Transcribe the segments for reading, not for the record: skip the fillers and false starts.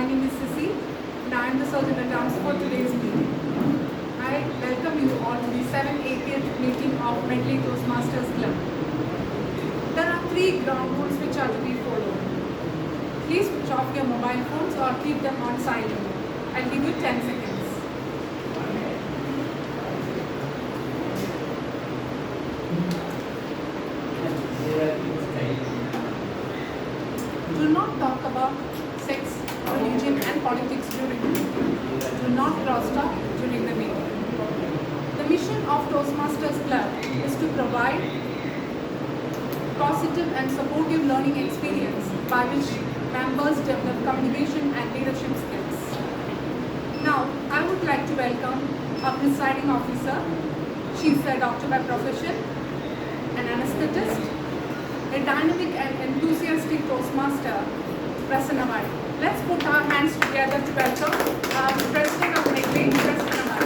My name is Sissy and I am the surgeon at arms for today's meeting. I welcome you all to the 7th meeting of Medley Toastmasters Club. There are 3 ground rules which are to be followed. Please switch off your mobile phones or keep them on silent. I'll give you 10 seconds. Do not talk about sex, religion and politics during the meeting. Do not cross talk during the meeting. The mission of Toastmasters Club is to provide positive and supportive learning experience by which members develop communication and leadership skills. Now, I would like to welcome our presiding officer. She is a doctor by profession, an anesthetist, a dynamic and enthusiastic Toastmaster, Prasanna Mai. Let's put our hands together to welcome our President of Medley, Prasanna Mai.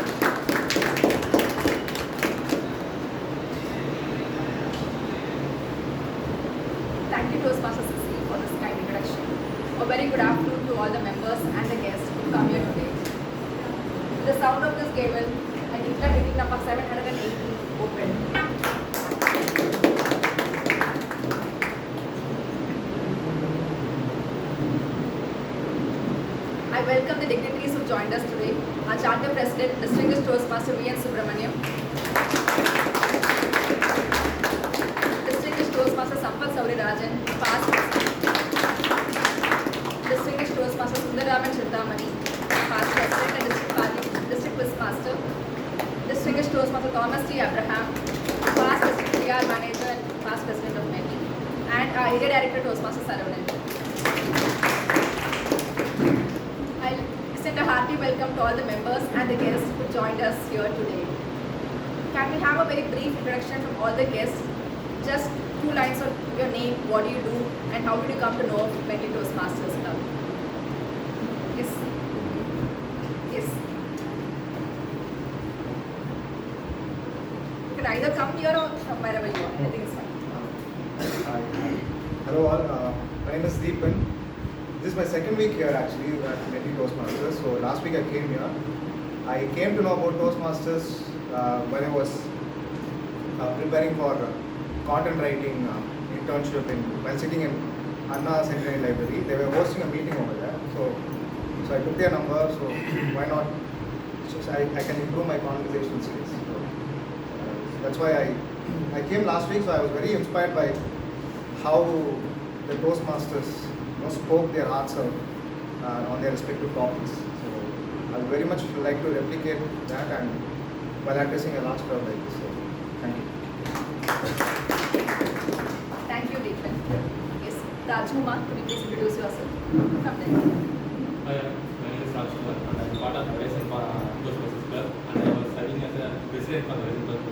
Thank you, Toastmasters Association, for this kind introduction. A very good afternoon to all the members and the guests who come here today. With the sound of this gavel, I declare meeting number 780 open. I welcome the dignitaries who joined us today. Our Charter President, Distinguished Toastmaster V.N. Subramaniam. Distinguished Toastmaster Sampath Sauri Rajan, past President. Distinguished Toastmaster Sundaraman Chintamani, past President and District Toastmaster. Distinguished Toastmaster Thomas T. Abraham, past District PR Manager and past President of Medley. And our Area Director Toastmaster Saravanan. I'll extend a hearty welcome to all the members and the guests who joined us here today. Can we have a very brief introduction from all the guests? Just 2 lines of your name, what do you do, and how did you come to know of Medley Toastmasters Club? Yes. Yes. You can either come here or from wherever you are. Anything is fine. Hi. Hello all. My name is Deepan. This is my 2nd week here actually at Medley Toastmasters. So last week I came here. I came to know about Toastmasters when I was preparing for content writing internship while sitting in Anna Centenary Library. They were hosting a meeting over there. So I took their number. So why not? I can improve my conversation skills. So, that's why I came last week. So I was very inspired by how the Toastmasters spoke their hearts out on their respective topics. So I would very much like to replicate that and while addressing a large crowd like this. So thank you. Thank you, Deepan. Yes. Rajkumar, could you please introduce yourself? From there. Hi, my name is Rajkumar and I am part of the Horizon Toastmasters Club and I was serving as a president for the Horizon Club.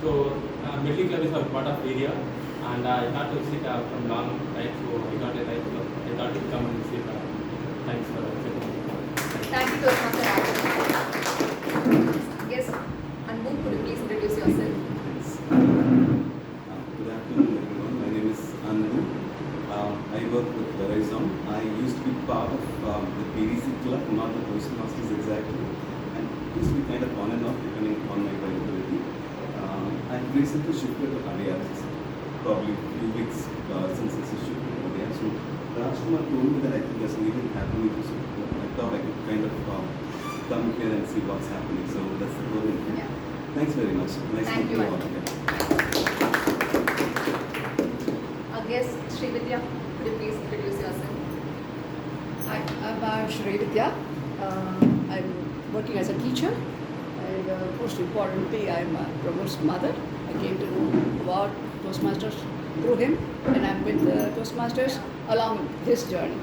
So, Medley Club is a part of area and I had to sit from long time, so I got a right, so I thought to come and sit. Thanks for accepting me. Thank you, Toastmaster Rajkumar. Yes. Anbu, could you please introduce yourself? Good afternoon, everyone. My name is Anbu. I work with Verizon. I used to be part of the PDC club, not the Toastmasters exactly, and it used to be kind of on and off depending on my availability. I've recently shifted to IRS, probably a few weeks since it's a shifted over there. So Rajkumar told me that I think there's an event happening, so I thought I could kind of come here and see what's happening. So that's the whole thing. Yeah. Thanks very much. Nice Thank to you, meet you all. Anbu. Our guest, Srividya, could you please introduce yourself? Hi, I'm Srividya. I'm working as a teacher and most importantly I'm Pramod's mother. I came to know about Toastmasters through him and I'm with Toastmasters along this journey.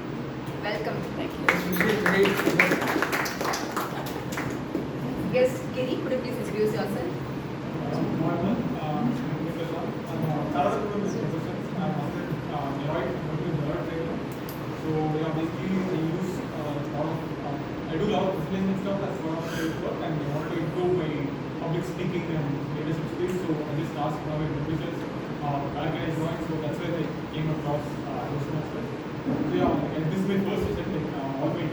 Welcome. Thank you. Yes, Giri, could you please introduce yourself? I do a lot of explaining stuff as one of my work and I want to improve my public speaking and leadership skills. So I just asked one of my professors where can I join. So that's where I came across Toastmasters. So yeah, and this is my first session. All my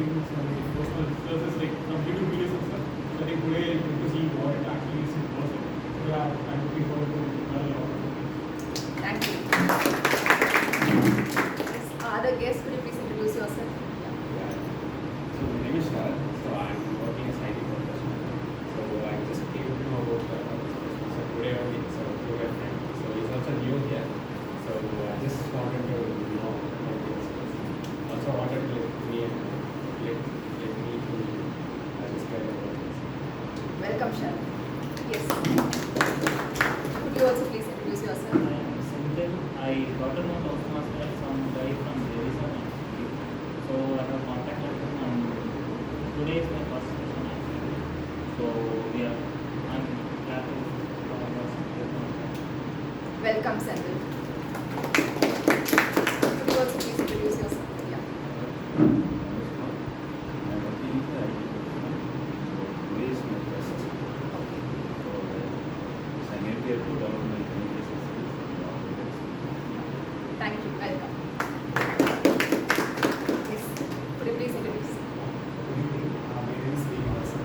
Shalini. Yes. Could you also please introduce yourself? I am Senthil. I got to know Toastmasters from guy from Verizon actually. So I have contacted him and today is my first session actually. So yeah, I'm glad to Welcome, Senthil. Could you also please introduce yourself? Yeah. Thank you. Welcome. Yes. Could you please introduce? Good evening. My name is Srinivasan.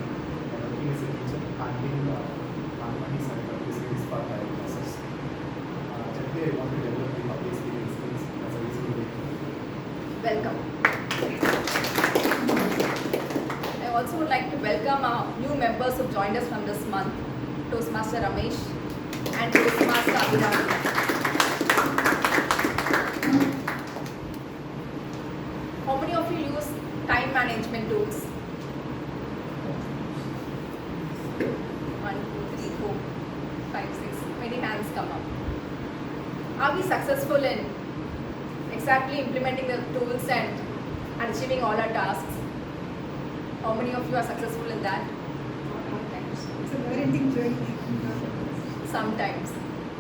I'm working as a teacher handling mathematics and public skills for higher classes. Generally, I want to develop the public speaking skills as a reason to Welcome. I also would like to welcome our new members who joined us from this month, Toastmaster Ramesh and Toastmaster Abhirami. How many of you use time management tools? 1, 2, 3, 4, 5, 6. Many hands come up. Are we successful in exactly implementing the tools and achieving all our tasks? How many of you are successful in that? It's a parenting journey. Sometimes.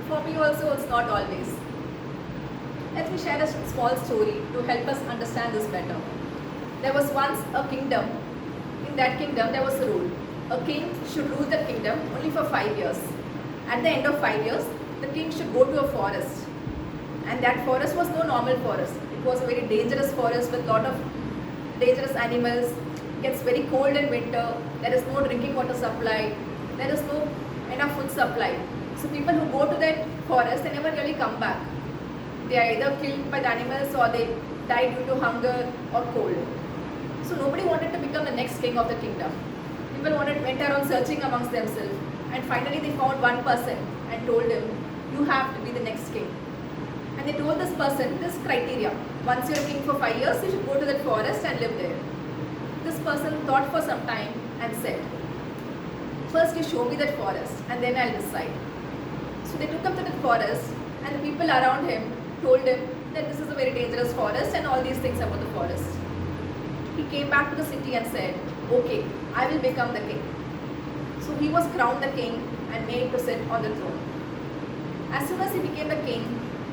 For me also, it's not always. Let me share a small story to help us understand this better. There was once a kingdom. In that kingdom, there was a rule. A king should rule the kingdom only for 5 years. At the end of 5 years, the king should go to a forest. And that forest was no normal forest. It was a very dangerous forest with a lot of dangerous animals. It gets very cold in winter. There is no drinking water supply. There is no enough food supply. So people who go to that forest, they never really come back. They are either killed by the animals or they die due to hunger or cold. So nobody wanted to become the next king of the kingdom. People went around searching amongst themselves, and finally they found one person and told him, "You have to be the next king." And they told this person this criteria: once you're king for 5 years, you should go to that forest and live there. This person thought for some time and said, "First you show me that forest and then I'll decide." So they took him to the forest, and the people around him told him that this is a very dangerous forest and all these things about the forest. He came back to the city and said, "Okay, I will become the king." So he was crowned the king and made to sit on the throne. As soon as he became the king,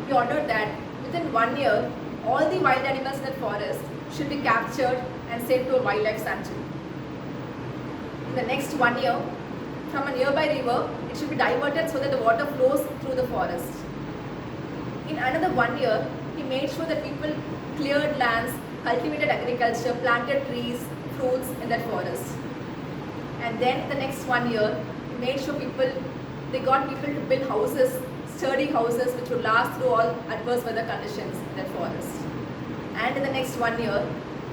he ordered that within 1 year, all the wild animals in the forest should be captured and sent to a wildlife sanctuary. In the next 1 year, from a nearby river, it should be diverted so that the water flows through the forest. In another 1 year, he made sure that people cleared lands, cultivated agriculture, planted trees, fruits in that forest. And then the next 1 year, he made sure they got people to build houses, sturdy houses which would last through all adverse weather conditions in that forest. And in the next 1 year,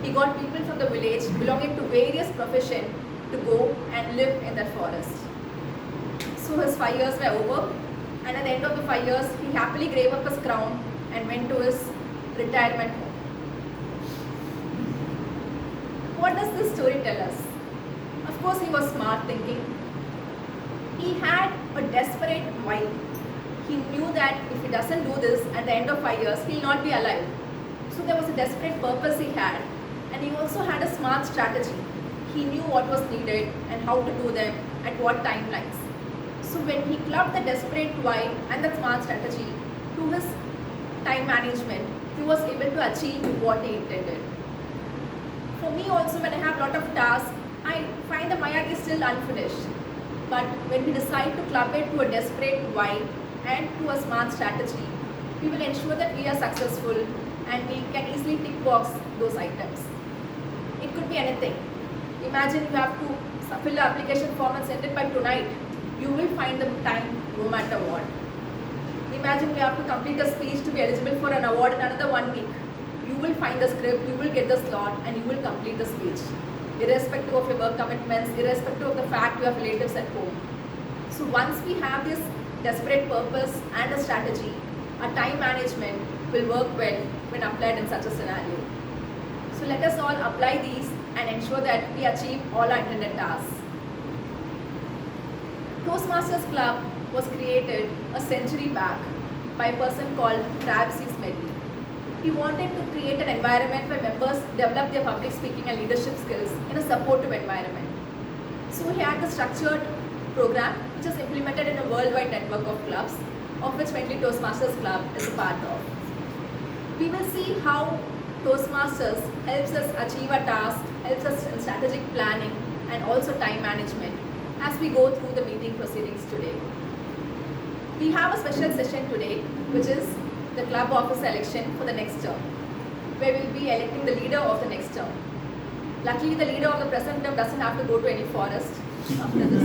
he got people from the village belonging to various professions to go and live in that forest. So his 5 years were over, and at the end of the 5 years, he happily gave up his crown and went to his retirement home. What does this story tell us? Of course, he was smart thinking. He had a desperate mind. He knew that if he doesn't do this at the end of 5 years, he'll not be alive. So there was a desperate purpose he had, and he also had a smart strategy. He knew what was needed and how to do them at what timelines. So when he clubbed the desperate why and the smart strategy to his time management, he was able to achieve what he intended. For me also, when I have a lot of tasks, I find the Mayag is still unfinished. But when we decide to club it to a desperate why and to a smart strategy, we will ensure that we are successful and we can easily tick box those items. It could be anything. Imagine you have to fill the application form and send it by tonight. You will find the time no matter what. Imagine you have to complete a speech to be eligible for an award in another 1 week. You will find the script, you will get the slot, and you will complete the speech. Irrespective of your work commitments, irrespective of the fact you have relatives at home. So once we have this desperate purpose and a strategy, our time management will work well when applied in such a scenario. So let us all apply these and ensure that we achieve all our intended tasks. Toastmasters Club was created a century back by a person called Medley. He wanted to create an environment where members develop their public speaking and leadership skills in a supportive environment. So he had a structured program which is implemented in a worldwide network of clubs, of which Medley Toastmasters Club is a part of. We will see how Toastmasters helps us achieve a task, helps us in strategic planning and also time management as we go through the meeting proceedings today. We have a special session today, which is the club officer election for the next term, where we will be electing the leader of the next term. Luckily, the leader of the present term doesn't have to go to any forest after this.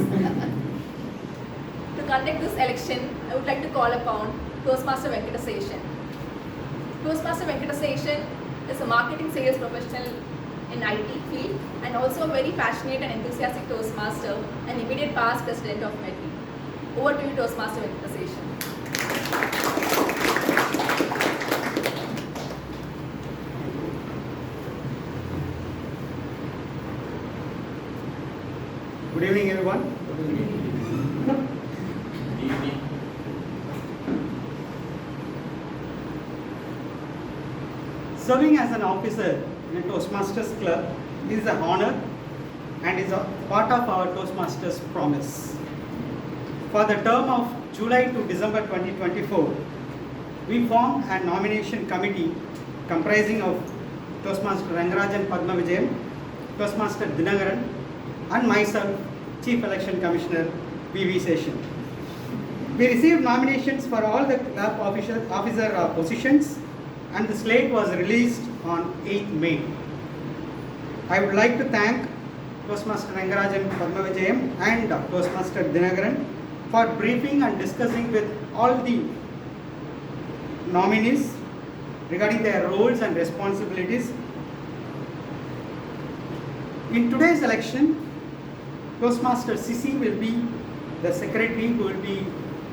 To conduct this election, I would like to call upon Toastmaster Venkataseshan. Toastmaster Venkataseshan is a marketing sales professional in IT field and also a very passionate and enthusiastic Toastmaster and immediate past president of Medley. Over to you, Toastmaster Venkataseshan. Good evening, everyone. Serving as an officer in a Toastmasters club is an honor and is a part of our Toastmasters promise. For the term of July to December 2024, we formed a nomination committee comprising of Toastmaster Rangarajan Padmavijayam, Toastmaster Dinagaran, and myself, Chief Election Commissioner V.V. Session. We received nominations for all the club officer positions and the slate was released on 8th May. I would like to thank Toastmaster Rangarajan Padmavijayam and Toastmaster Dinagaran for briefing and discussing with all the nominees regarding their roles and responsibilities. In today's election, Toastmaster Sisi will be the secretary who will be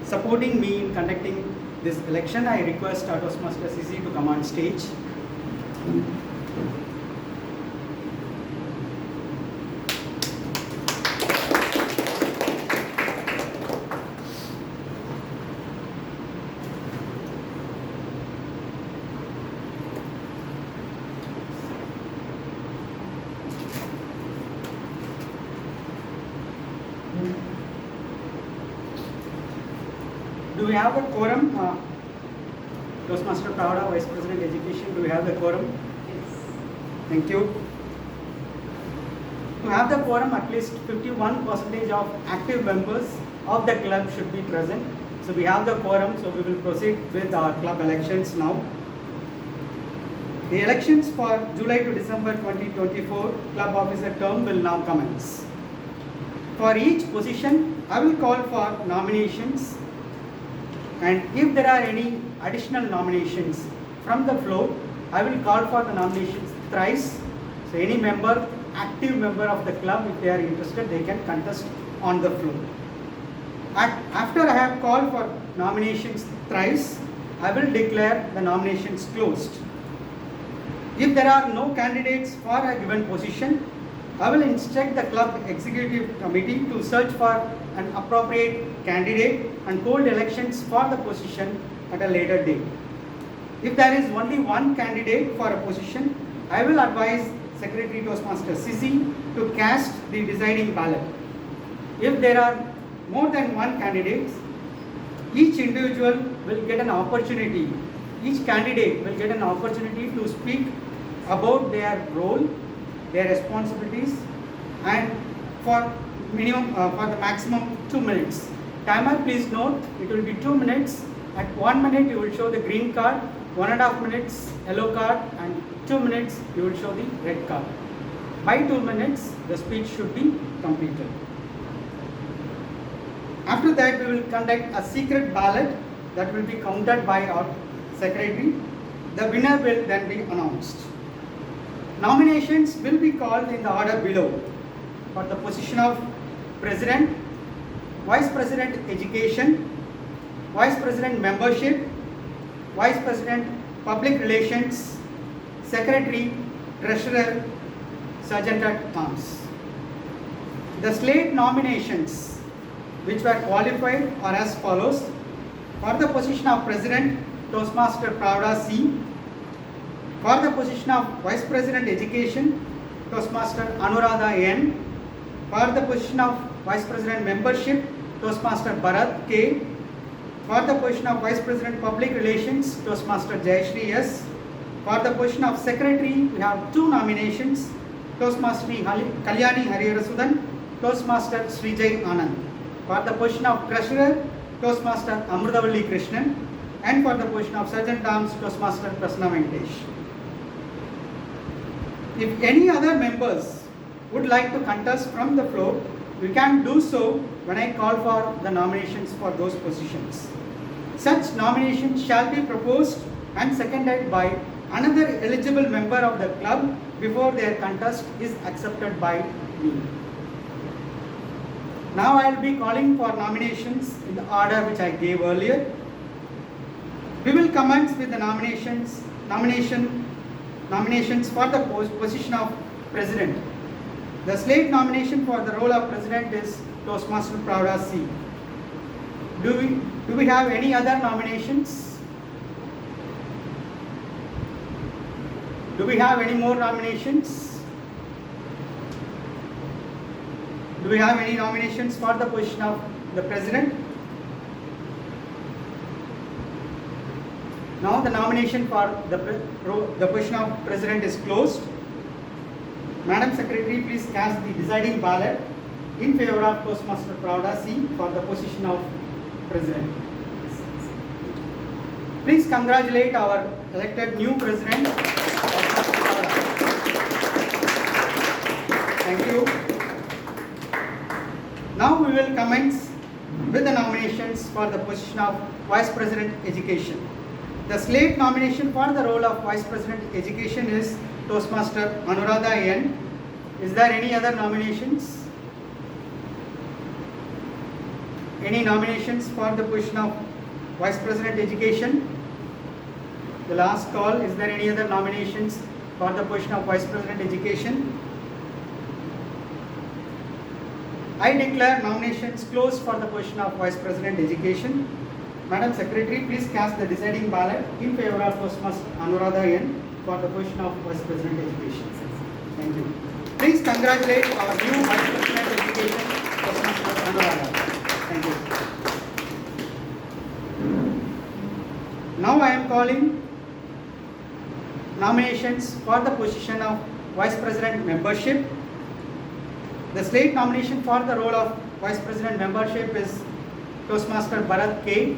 supporting me in conducting this election. I request Toastmaster Sisi to come on stage. Do we have a quorum? Toastmaster Pravda, Vice President Education, do we have the quorum? Yes. Thank you. To have the quorum, at least 51% of active members of the club should be present. So we have the quorum, so we will proceed with our club elections now. The elections for July to December 2024 club officer term will now commence. For each position, I will call for nominations. And if there are any additional nominations from the floor, I will call for the nominations thrice. So any member, active member of the club, if they are interested, they can contest on the floor. After I have called for nominations thrice, I will declare the nominations closed. If there are no candidates for a given position, I will instruct the club executive committee to search for an appropriate candidate and hold elections for the position at a later date. If there is only one candidate for a position, I will advise Secretary Toastmaster Sisi to cast the deciding ballot. If there are more than one candidate, each individual will get an opportunity, each candidate will get an opportunity to speak about their role, their responsibilities, and for the maximum 2 minutes. Timer, please note, it will be 2 minutes. At 1 minute, you will show the green card, 1.5 minutes yellow card, and 2 minutes you will show the red card. By 2 minutes, the speech should be completed. After that, we will conduct a secret ballot that will be counted by our secretary. The winner will then be announced. Nominations will be called in the order below. For the position of President, Vice President Education, Vice President Membership, Vice President Public Relations, Secretary, Treasurer, Sergeant at Arms. The slate nominations which were qualified are as follows. For the position of President, Toastmaster Pravda C. For the position of Vice President Education, Toastmaster Anuradha N. For the position of Vice President Membership, Toastmaster Bharat K. For the position of Vice President Public Relations, Toastmaster Jayashree S. For the position of Secretary, we have 2 nominations, Toastmaster Kalyani Hariyarasudan, Toastmaster Srijay Anand. For the position of Treasurer, Toastmaster Amrudavalli Krishnan. And for the position of Sergeant Arms, Toastmaster Prasanna Venkatesh. If any other members would like to contest from the floor, we can do so when I call for the nominations for those positions. Such nominations shall be proposed and seconded by another eligible member of the club before their contest is accepted by me. Now I will be calling for nominations in the order which I gave earlier. We will commence with the nominations for the position of President. The slate nomination for the role of President is Toastmaster Pravda C. Do we have any other nominations? Do we have any more nominations? Do we have any nominations for the position of the President? Now the nomination for the position of President is closed. Madam Secretary, please cast the deciding ballot in favor of Toastmaster Pravda C for the position of President. Please congratulate our elected new President. Thank you. Now we will commence with the nominations for the position of Vice President Education. The slate nomination for the role of Vice President Education is Toastmaster Anuradha N. Is there any other nominations? Any nominations for the position of Vice President Education? The last call. Is there any other nominations for the position of Vice President Education? I declare nominations closed for the position of Vice President Education. Madam Secretary, please cast the deciding ballot in favor of Toastmaster Anuradha N for the position of Vice President Education. Thank you. Please congratulate our new Vice President Education, Toastmaster Anuradha. Thank you. Now I am calling nominations for the position of Vice President Membership. The slate nomination for the role of Vice President Membership is Toastmaster Bharat K.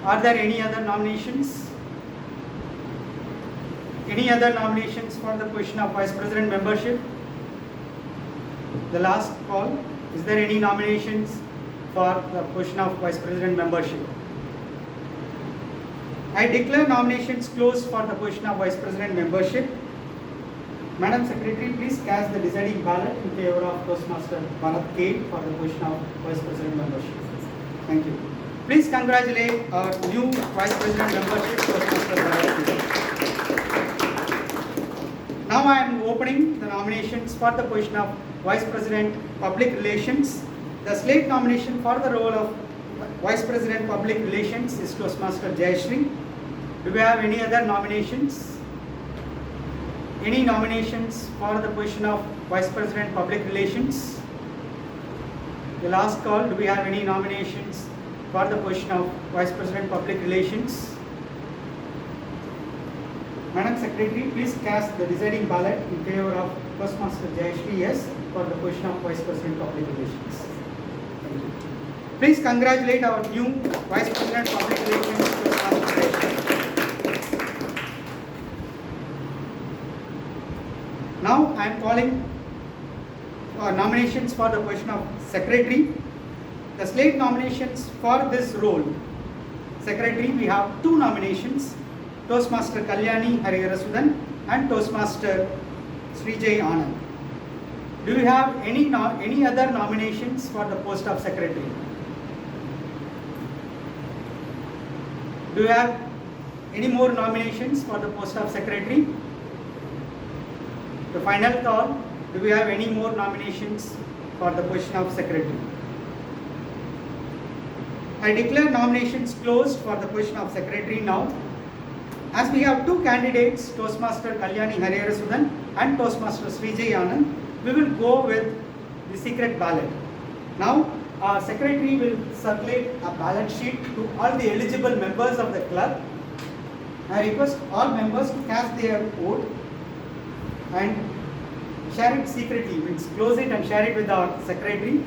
Are there any other nominations? Any other nominations for the position of Vice President Membership? The last call. Is there any nominations for the position of Vice President Membership? I declare nominations closed for the position of Vice President Membership. Madam Secretary, please cast the deciding ballot in favor of Toastmaster Bharat K for the position of Vice President Membership. Thank you. Please congratulate our new Vice President Membership, Toastmaster Bharat K. Now I am opening the nominations for the position of Vice President Public Relations. The slate nomination for the role of Vice President Public Relations is Toastmaster Jayashree. Do we have any other nominations? Any nominations for the position of Vice President Public Relations? The last call. Do we have any nominations for the position of Vice President Public Relations? Madam Secretary, please cast the deciding ballot in favor of Toastmaster Jayashree S for the position of Vice President Public Relations. Thank you. Please congratulate our new Vice President Public Relations, Toastmaster Jayashree. Now I am calling nominations for the position of Secretary. The slate nominations for this role. Secretary, we have 2 nominations, Toastmaster Kalyani Hariyarasudan and Toastmaster Srijay Anand. Do you have any other nominations for the post of Secretary? Do you have any more nominations for the post of Secretary? The final call. Do we have any more nominations for the position of Secretary? I declare nominations closed for the position of secretary now. As we have two candidates, Toastmaster Kalyani Hariyarasudan and Toastmaster Srijay Anand, we will go with the secret ballot. Now, our secretary will circulate a ballot sheet to all the eligible members of the club. I request all members to cast their vote and share it secretly, means close it and share it with our secretary,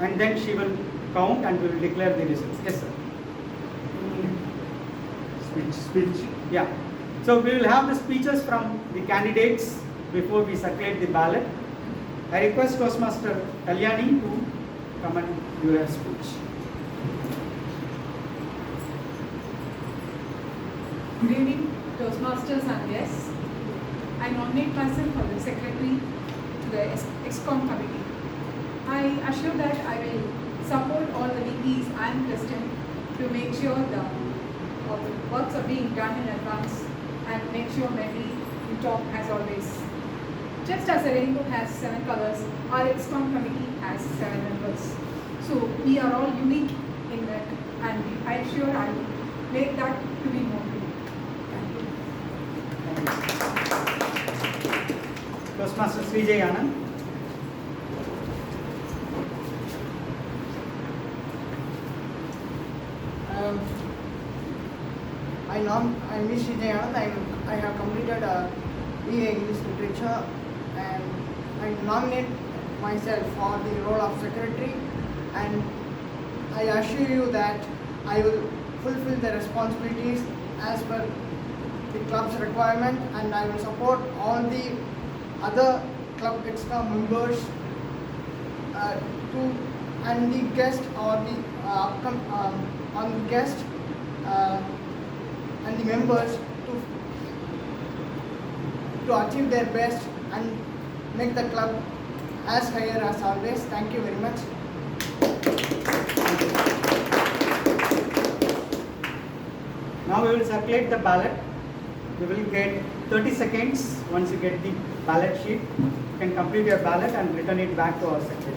and then she will count and we will declare the results. Yes, sir. Speech. Yeah. So we will have the speeches from the candidates before we circulate the ballot. I request Toastmaster Kalyani to come and do her speech. Good evening, Toastmasters and guests. I nominate myself for the secretary to the ExCom committee. I assure that I will support all the VPs and president to make sure all the works are being done in advance and make sure Medley in top as always. Just as a rainbow has 7 colors, our ExCom committee has 7 members. So we are all unique in that, and I assure I will make that to be more unique. Thank you. Toastmaster Srijay Anand. I'm Miss Srijay Anand. I have completed BA English Literature, and I nominate myself for the role of secretary, and I assure you that I will fulfill the responsibilities as per the club's requirement, and I will support all the other club extra members and the guest or the on the guest and the members to achieve their best and make the club as higher as always. Thank you very much. Now we will circulate the ballot. We will get 30 seconds. Once you get the ballot sheet, you can complete your ballot and return it back to our secretary.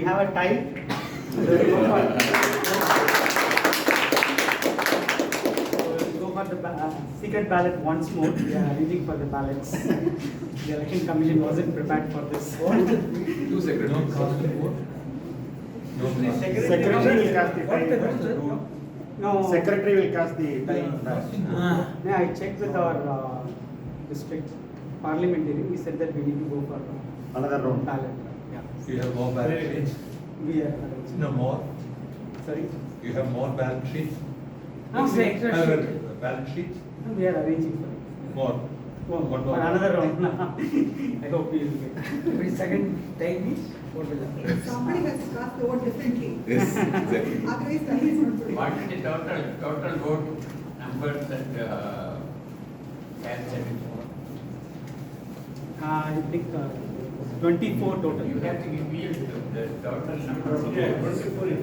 have a tie. Go for the secret ballot once more. We are arranging for the ballots. The election commission wasn't prepared for this. Two secretaries. Secretary will cast the tie. No. Secretary will cast the tie. Yeah, I checked with our district parliamentary. He said that we need to go for Another round. ballot. Yeah. You have more balance sheets? We are arranging. No more? Sorry. You have more balance sheets? We extra sheet. Balance sheets? We are arranging for it. More? One One more. more. Another round. I hope we will get. Every second time is what will happen? Somebody has to cast the vote differently. Yes, exactly. Otherwise, that is not good. What is the total vote numbers that can set it for? I think 24 total. You have to give me the total number of votes.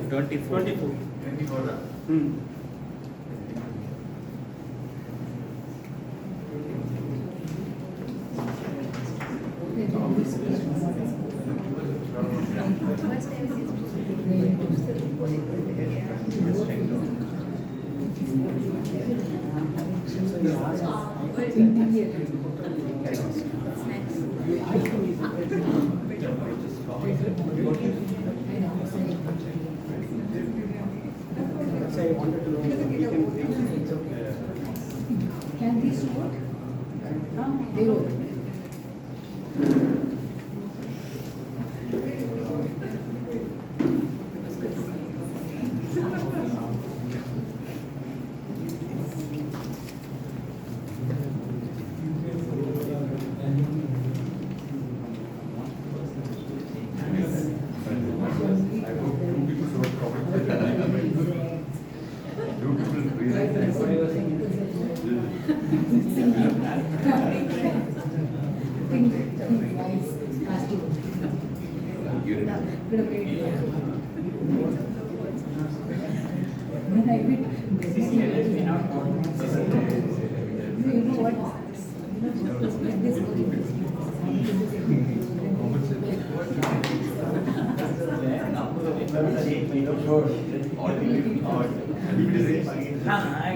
24. 24. Hmm. So I wanted to know if we can Can these vote? They vote.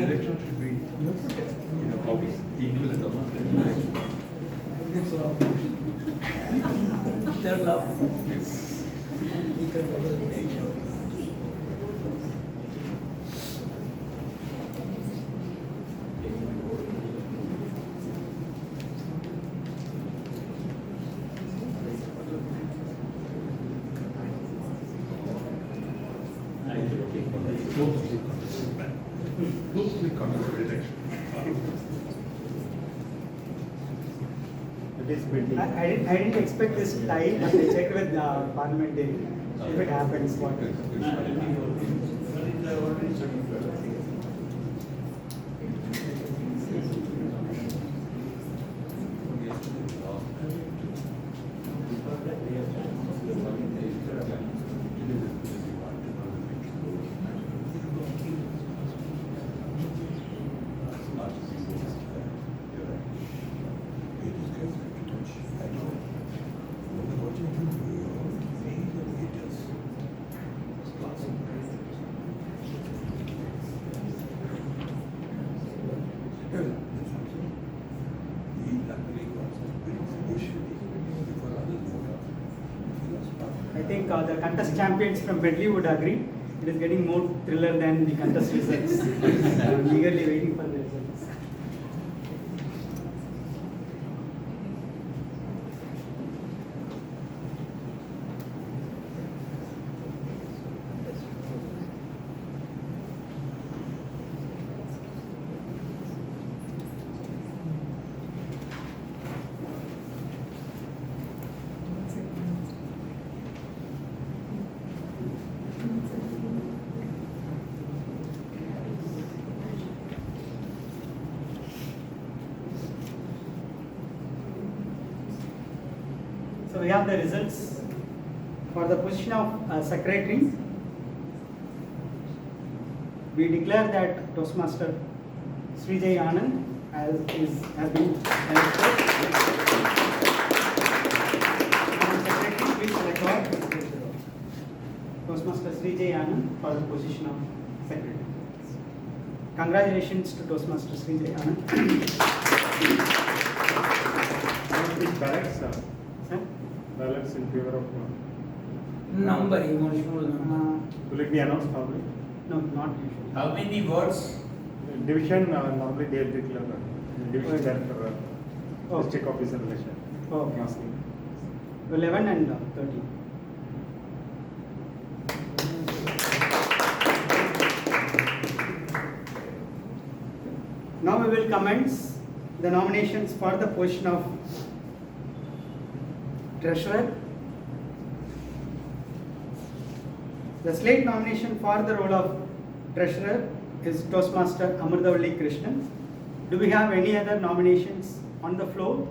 Election should be, equal and I didn't expect this tie, but I checked with parliamentary. If it happens, what? I think the contest champions from Medley would agree. It is getting more thriller than the contest results. I'm eagerly waiting for the results. So we have the results for the position of secretary. We declare that Toastmaster Srijay Anand has been elected. And secretary, please record. Toastmaster Sri J. Anand for the position of Secretary. Congratulations to Toastmaster Sri J. Anand. Ballots, Sir? ballots in favor of. Number, you want to show the number? Will it be announced normally? No, not usually. How many votes? Division, normally they will declare division Okay. then for Oh. district officer election. Okay. Asking. 11 and 13. Now we will commence the nominations for the position of Treasurer. The slate nomination for the role of Treasurer is Toastmaster Amritavalli Krishnan. Do we have any other nominations on the floor?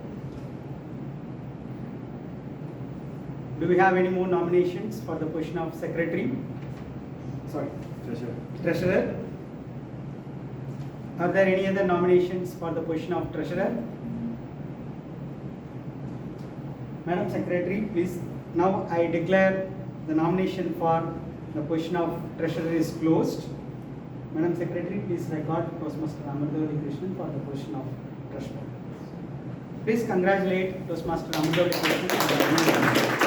Do we have any more nominations for the position of Secretary? Sorry, Treasurer. Are there any other nominations for the position of Treasurer? Madam Secretary, please. Now I declare the nomination for the position of Treasurer is closed. Madam Secretary, please record Toastmaster Amritavalli Krishnan for the position of Treasurer. Please congratulate Toastmaster Amritavalli Krishnan.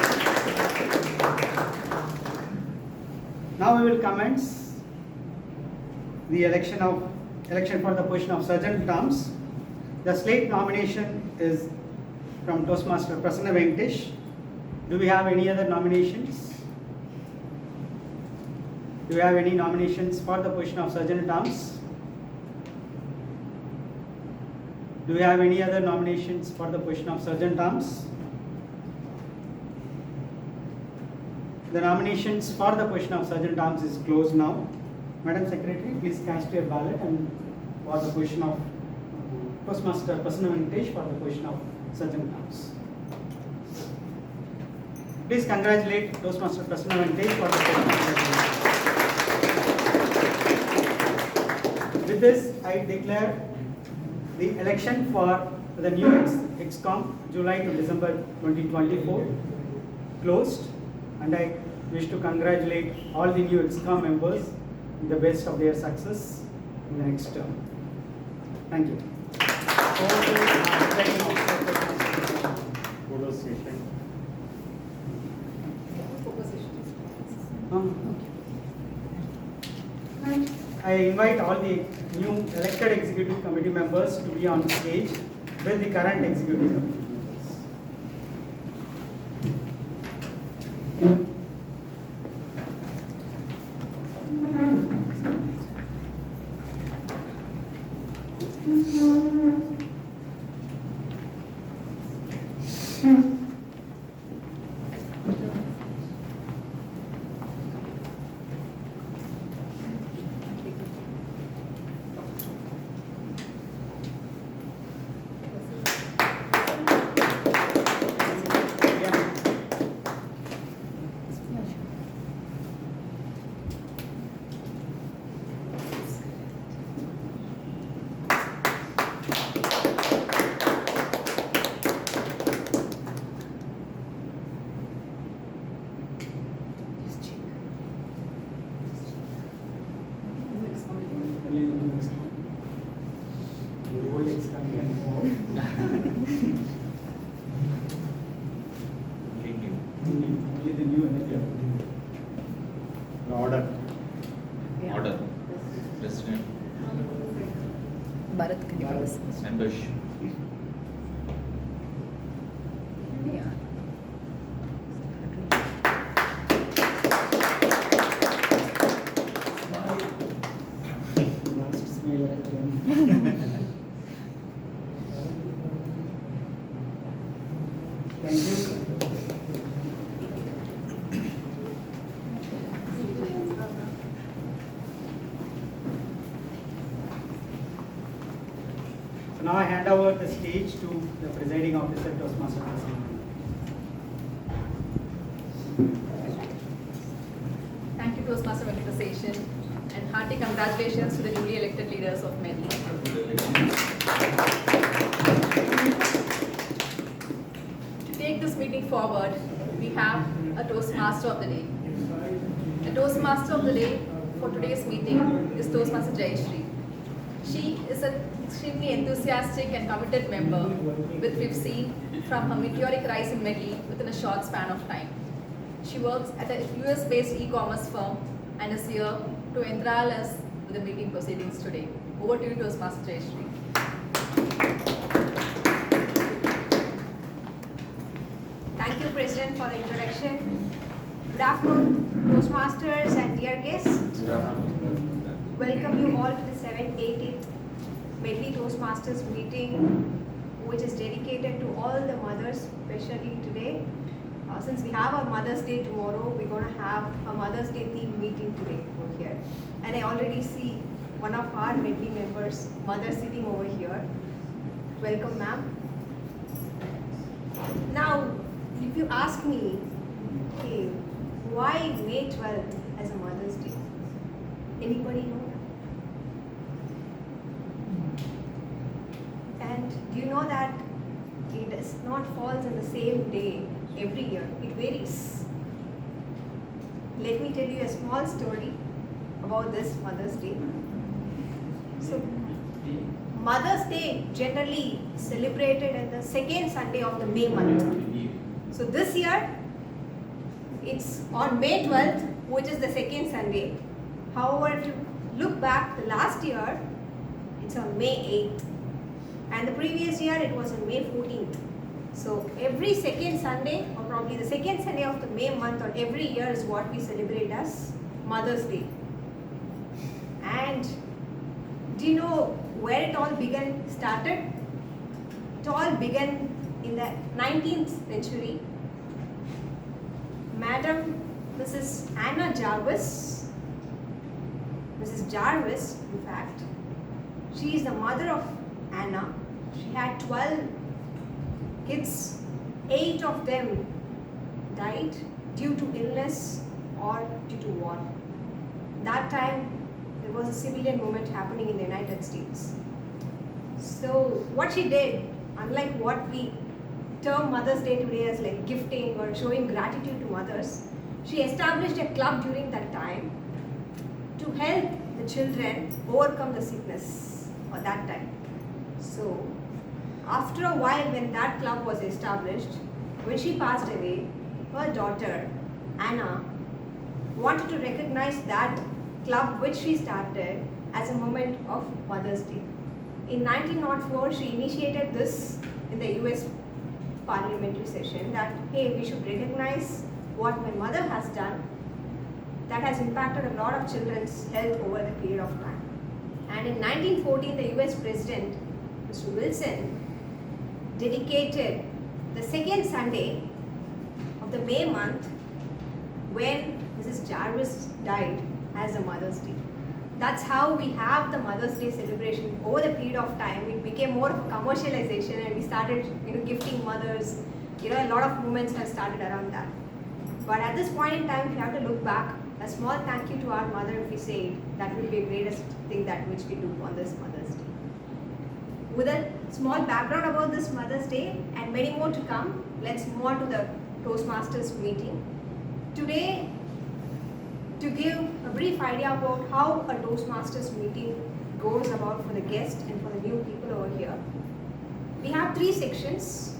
Now we will commence the election for the position of Sergeant Terms. The slate nomination is from Toastmaster Prasanna Venkatesh. Do we have any other nominations? Do we have any nominations for the position of Sergeant Terms? Do we have any other nominations for the position of Sergeant Terms? The nominations for the position of Sergeant Arms is closed now. Madam Secretary, please cast your ballot and for the position of Toastmaster Prasanna Venkatesh for the position of Sergeant Arms. Please congratulate Toastmaster Prasanna Venkatesh for the position of Sergeant Arms. With this, I declare the election for the new ExCom July to December 2024 closed. And I wish to congratulate all the new ExCom members in the best of their success in the next term. Thank you. Photo session. I invite all the new elected executive committee members to be on stage with the current executive committee. Order. Order. President. Bharat Kandikas. Members. Thank you. So now I hand over the stage to the presiding officer, Toastmaster Prasanna. Thank you, Toastmaster Venkataseshan, and hearty congratulations to the newly elected leaders of Medley. To take this meeting forward, we have a Toastmaster of the Day. The Toastmaster of the day for today's meeting is Toastmaster Jayashree. She is an extremely enthusiastic and committed member, which we've seen from her meteoric rise in Medley within a short span of time. She works at a US-based e-commerce firm and is here to enthrall us with the meeting proceedings today. Over to you, Toastmaster Jayashree. Thank you, President, for the introduction. Good afternoon, Toastmasters and dear guests. Welcome you all to the 780th Medley Toastmasters meeting, which is dedicated to all the mothers, especially today. Since we have our Mother's Day tomorrow, we're going to have a Mother's Day themed meeting today over here. And I already see one of our Medley members, mother, sitting over here. Welcome, ma'am. Now, if you ask me, okay, why May 12th as a Mother's Day? Anybody know that? And do you know that it does not falls on the same day every year? It varies. Let me tell you a small story about this Mother's Day. So, Mother's Day generally celebrated on the second Sunday of the May month. So this year, it's on May 12th, which is the second Sunday. However, if you look back the last year, it's on May 8th. And the previous year, it was on May 14th. So every second Sunday, or probably the second Sunday of the May month, or every year is what we celebrate as Mother's Day. And do you know where it all started? It all began in the 19th century. Madam Mrs. Anna Jarvis, Mrs. Jarvis, in fact, she is the mother of Anna. She had 12 kids. 8 of them died due to illness or due to war. That time, there was a civilian movement happening in the United States. So what she did, unlike what we term Mother's Day today as like gifting or showing gratitude to mothers, she established a club during that time to help the children overcome the sickness at that time. So after a while, when that club was established, when she passed away, her daughter Anna wanted to recognize that club which she started as a moment of Mother's Day. In 1904, she initiated this in the US parliamentary session that, hey, we should recognize what my mother has done that has impacted a lot of children's health over the period of time. And in 1914, the US President, Mr. Wilson, dedicated the second Sunday of the May month when Mrs. Jarvis died as a Mother's Day. That's how we have the Mother's Day celebration. Over the period of time, it became more of a commercialization, and we started, gifting mothers. A lot of movements have started around that. But at this point in time, we have to look back. A small thank you to our mother, if we say it, that will be the greatest thing that which we do on this Mother's Day. With a small background about this Mother's Day and many more to come, let's move on to the Toastmasters meeting. Today, to give a brief idea about how a Toastmasters meeting goes about for the guests and for the new people over here, we have 3 sections.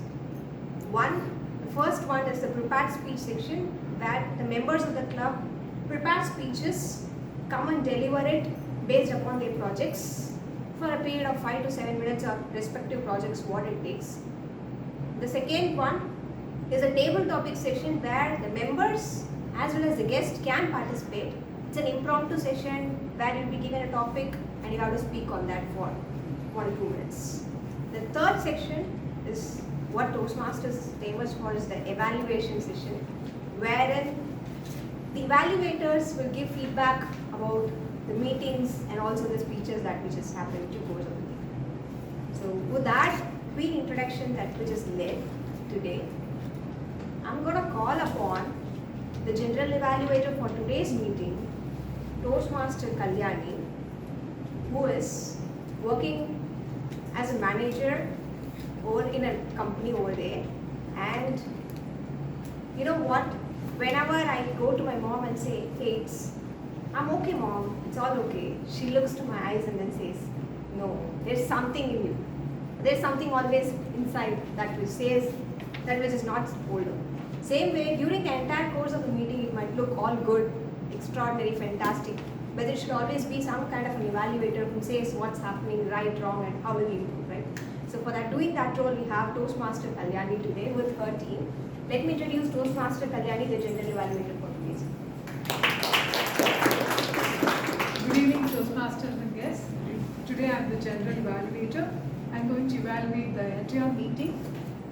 The first one is the prepared speech section, where the members of the club prepare speeches, come and deliver it based upon their projects for a period of 5 to 7 minutes of respective projects, what it takes. The second one is a table topic session where the members as well as the guests can participate. It's an impromptu session where you'll be given a topic and you have to speak on that for 1 or 2 minutes. The third section is what Toastmasters is famous for, is the evaluation session, wherein the evaluators will give feedback about the meetings and also the speeches that which has happened in the course of the meeting. So with that brief introduction that which is led today, I'm going to call upon the general evaluator for today's meeting, Toastmaster Kalyani, who is working as a manager over in a company over there. And you know what, whenever I go to my mom and say, hey, I'm okay, mom, it's all okay, she looks to my eyes and then says, no, there's something in you. There's something always inside that which says, that which is not older. Same way, during the entire course of the meeting, it might look all good, extraordinary, fantastic, but there should always be some kind of an evaluator who says what's happening right, wrong, and how will we improve, right? So for that, doing that role, we have Toastmaster Kalyani today with her team. Let me introduce Toastmaster Kalyani, the general evaluator for today's. Good evening, Toastmasters and guests. Today I am the general evaluator. I am going to evaluate the entire meeting.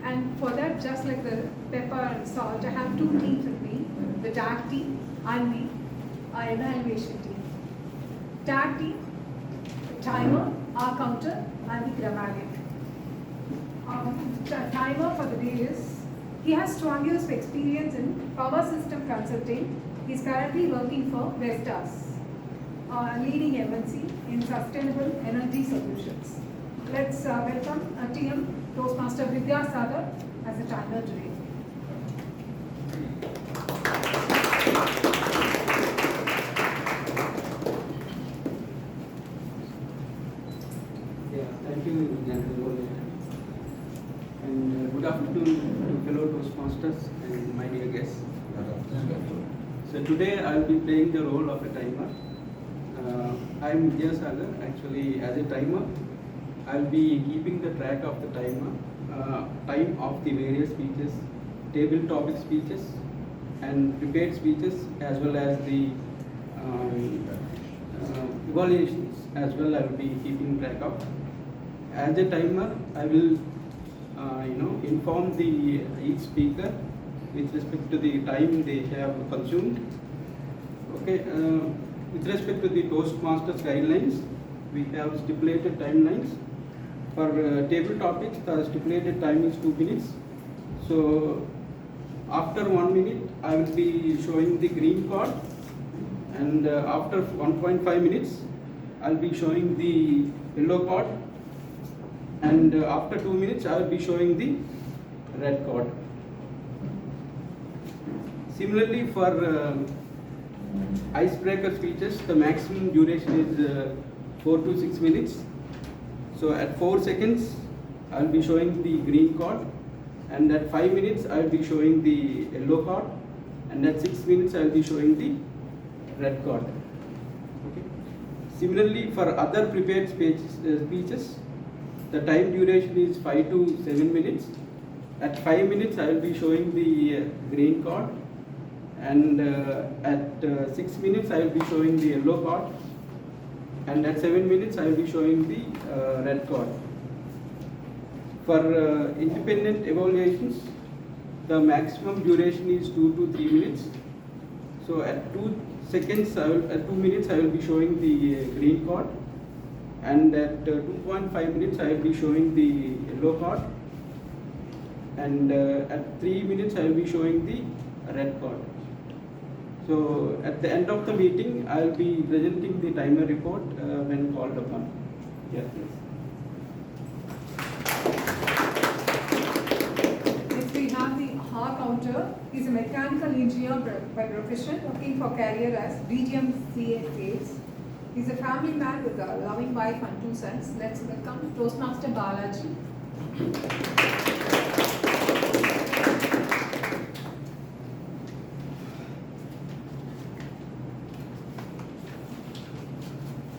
And for that, just like the pepper and salt, I have two teams with me, the tag team and the evaluation team. Tag team, the timer, our counter, and the grammarian. The timer for the day is, he has 12 years of experience in power system consulting. He is currently working for Vestas, a leading MNC in sustainable energy solutions. Let's welcome TM Toastmaster Vidya Sagar as a timer today. Yeah, thank you, General Evaluator. And good afternoon to fellow Toastmasters and my dear guests. So today I will be playing the role of a timer. I am Vidya Sagar. Actually, as a timer, I will be keeping the track of the timer, time of the various speeches, table topic speeches, and prepared speeches, as well as the evaluations as well. I will be keeping track of. As a timer, I will inform each speaker with respect to the time they have consumed. Okay, with respect to the Toastmasters guidelines, we have stipulated timelines. For table topics, the stipulated time is 2 minutes. So after 1 minute, I will be showing the green card, and after 1.5 minutes, I will be showing the yellow card, and after 2 minutes, I will be showing the red card. Similarly, for icebreaker speeches, the maximum duration is 4 to 6 minutes. So at 4 seconds, I will be showing the green card, and at 5 minutes, I will be showing the yellow card, and at 6 minutes, I will be showing the red card. Okay. Similarly, for other prepared speeches, the time duration is 5 to 7 minutes. At 5 minutes, I will be showing the green card, and at 6 minutes, I will be showing the yellow card, and at 7 minutes, I will be showing the red card. For independent evaluations, the maximum duration is 2 to 3 minutes. So at 2 minutes, I will be showing the green card, and at 2.5 minutes, I will be showing the yellow card, and at 3 minutes, I will be showing the red card. So at the end of the meeting, I will be presenting the timer report when called upon. Yes, please. Next we have the HA counter. He is a mechanical engineer by profession, working for career as BGM CA Sales. He is a family man with a loving wife and 2 sons. Let's welcome Toastmaster Balaji.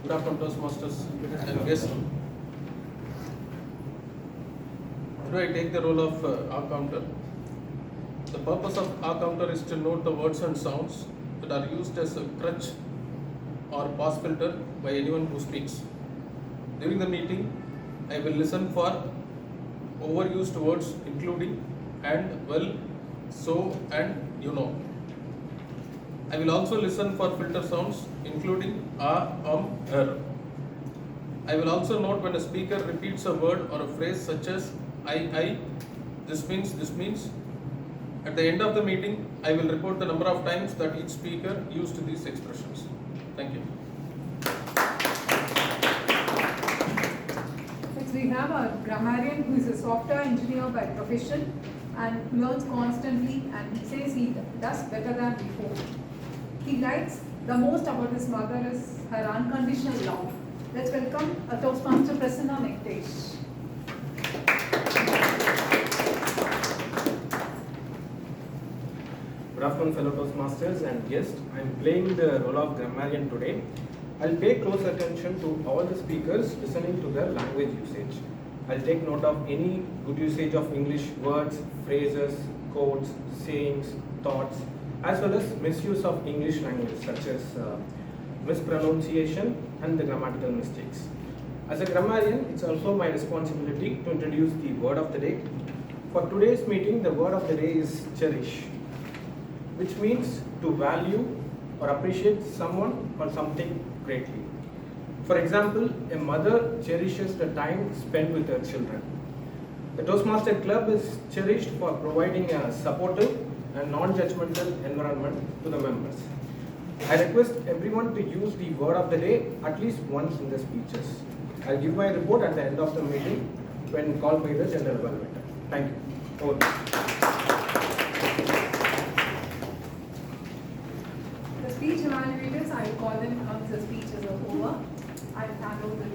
Good afternoon, Toastmasters and guests. Today I take the role of R counter. The purpose of R counter is to note the words and sounds that are used as a crutch or pass filter by anyone who speaks. During the meeting, I will listen for overused words including and, well, so, and, you know. I will also listen for filter sounds including er. I will also note when a speaker repeats a word or a phrase such as I, this means. At the end of the meeting, I will report the number of times that each speaker used these expressions. Thank you. Next we have a grammarian who is a software engineer by profession and learns constantly, and he says he does better than before. He likes the most about his mother is her unconditional love. Let's welcome a Toastmaster Prasanna Nektesh. Good afternoon, fellow Toastmasters and guests. I am playing the role of grammarian today. I'll pay close attention to all the speakers, listening to their language usage. I'll take note of any good usage of English words, phrases, quotes, sayings, thoughts, as well as misuse of English language, such as mispronunciation and the grammatical mistakes. As a grammarian, it's also my responsibility to introduce the word of the day. For today's meeting, the word of the day is cherish, which means to value or appreciate someone or something greatly. For example, a mother cherishes the time spent with her children. The Toastmaster Club is cherished for providing a supportive and non-judgmental environment to the members. I request everyone to use the word of the day at least once in the speeches. I'll give my report at the end of the meeting when called by the general evaluator. Thank you. Over. The speech evaluators, I will call them once the speeches are over. I will hand over the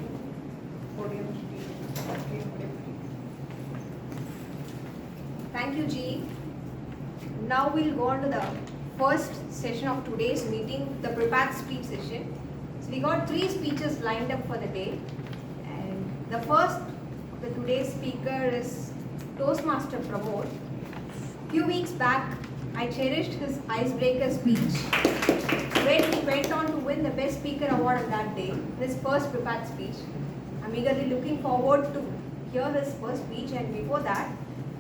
podium to the Thank you, G. Now we'll go on to the first session of today's meeting, the prepared speech session. So we got 3 speeches lined up for the day. And the first of the today's speaker is Toastmaster Pramod. Few weeks back, I cherished his icebreaker speech, where he went on to win the Best Speaker Award on that day, his first prepared speech. I'm eagerly looking forward to hear his first speech, and before that,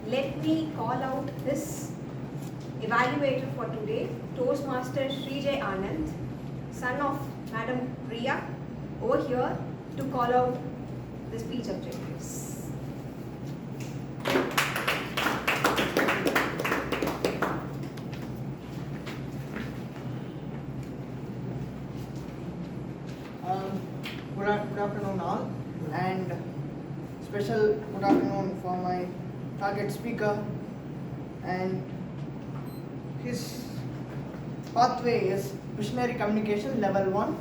let me call out his evaluator for today, Toastmaster Srijay Anand, son of Madam Priya, over here to call out the speech objectives. Good afternoon all, and special good afternoon for my target speaker, and his pathway is Visionary Communication Level 1,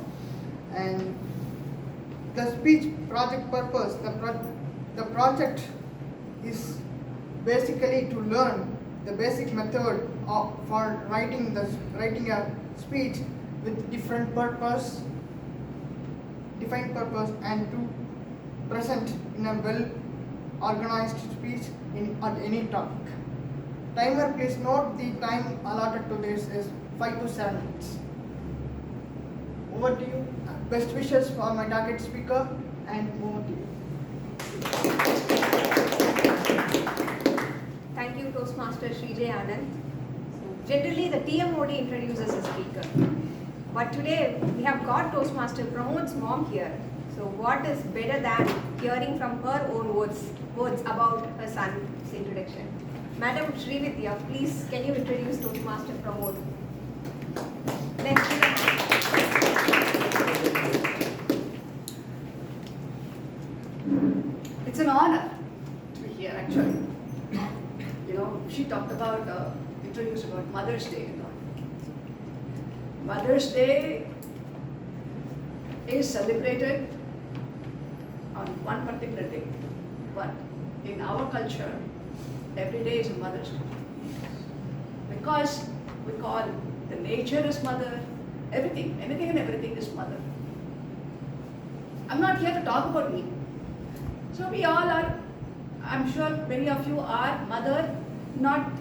and the speech project purpose, the project is basically to learn the basic method for writing a speech with defined purpose, and to present in a well organized speech at any topic. Timer, please note the time allotted to this is 5 to 7 minutes. Over to you. Best wishes for my target speaker, and over to you. Thank you, Toastmaster Srijay Anand. Generally, the TMOD introduces a speaker. But today, we have got Toastmaster Pramod's mom here. So what is better than hearing from her own words about her son's introduction? Madam Srividya, please, can you introduce Toastmaster Pramod? Let's give a It's an honor to be here, actually. She talked about, introduced about Mother's Day. Mother's Day is celebrated on one particular day, but in our culture, every day is a Mother's Day. Because we call the nature is mother, anything and everything is mother. I'm not here to talk about me. So we all are, I'm sure many of you are mother, not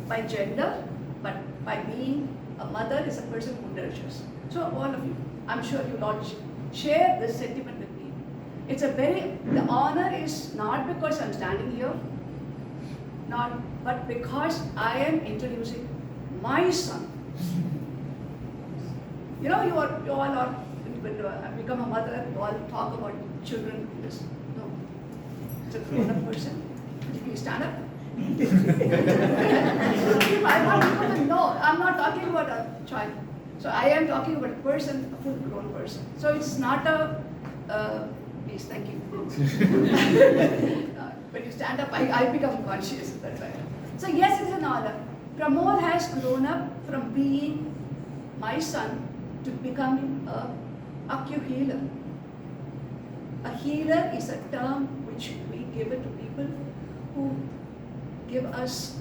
by gender, but by being a mother is a person who nurtures. So all of you, I'm sure you all share this sentiment with me. The honor is not because I'm standing here, but because I am introducing my son. You all are, when you become a mother, you all talk about children. No, it's a grown-up person. Can you stand up? I'm not talking about a child. So I am talking about a person, a full-grown person. So it's not please, thank you. When you stand up, I become conscious. That's why. So yes, it's an honor. Pramod has grown up from being my son to becoming a Accu healer. A healer is a term which we give it to people who give us,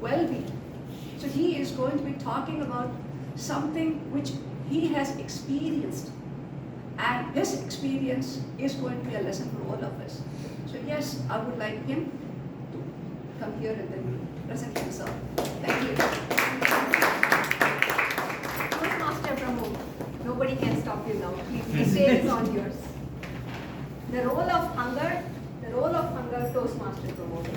well-being. So he is going to be talking about something which he has experienced, and his experience is going to be a lesson for all of us. So yes, I would like him to come here and then present himself. Thank you. Toastmaster Pramod, nobody can stop you now. The stage is on yours. The role of hunger, Toastmaster Pramod.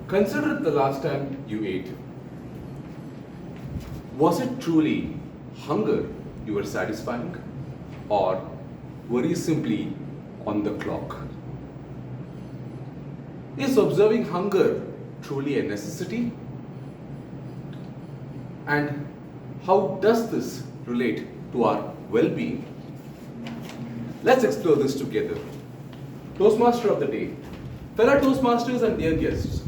Consider the last time you ate. Was it truly hunger you were satisfying, or were you simply on the clock? Is observing hunger truly a necessity? And how does this relate to our well-being? Let's explore this together. Toastmaster of the day. Fellow Toastmasters and dear guests,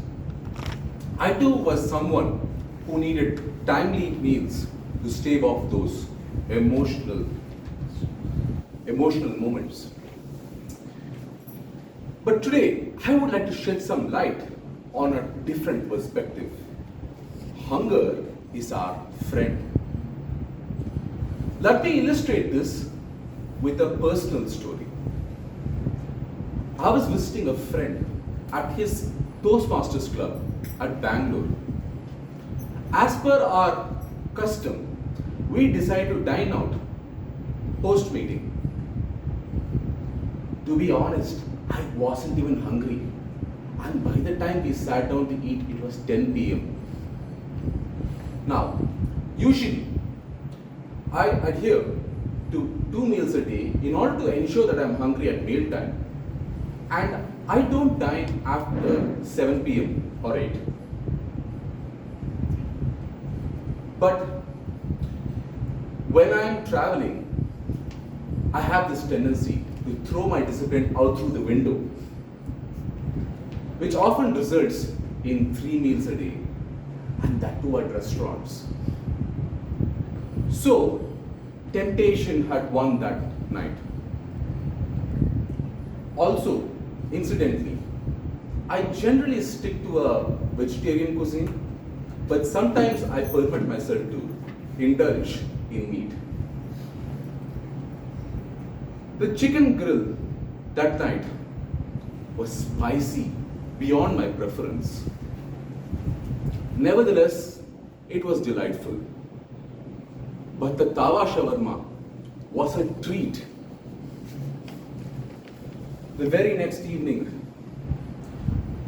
I too was someone who needed timely meals to stave off those emotional moments. But today, I would like to shed some light on a different perspective. Hunger is our friend. Let me illustrate this with a personal story. I was visiting a friend at his Toastmasters club at Bangalore. As per our custom, we decided to dine out post-meeting. To be honest, I wasn't even hungry. And by the time we sat down to eat, it was 10 p.m. Now, usually, I adhere to 2 meals a day in order to ensure that I'm hungry at mealtime. And I don't dine after 7 p.m. or 8. But when I'm traveling, I have this tendency to throw my discipline out through the window, which often results in 3 meals a day, and that too at restaurants. So, temptation had won that night. Also, incidentally, I generally stick to a vegetarian cuisine, but sometimes I permit myself to indulge in meat. The chicken grill that night was spicy beyond my preference. Nevertheless, it was delightful. But the tawa shawarma was a treat. The very next evening,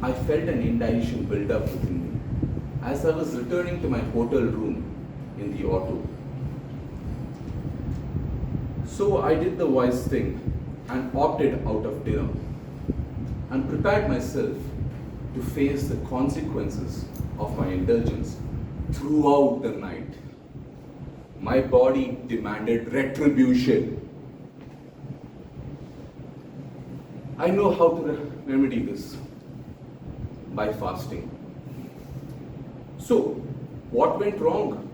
I felt an indigestion build up within me as I was returning to my hotel room in the auto. So I did the wise thing and opted out of dinner and prepared myself to face the consequences of my indulgence throughout the night. My body demanded retribution. I know how to remedy this by fasting. So, what went wrong?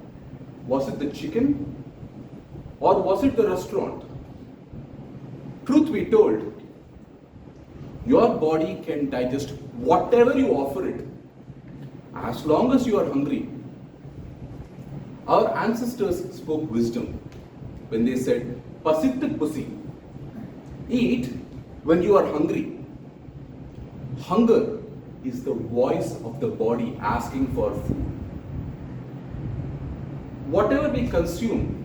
Was it the chicken? Or was it the restaurant? Truth be told, your body can digest whatever you offer it, as long as you are hungry. Our ancestors spoke wisdom when they said, "Pasittik pusi." Eat when you are hungry. Hunger is the voice of the body asking for food. Whatever we consume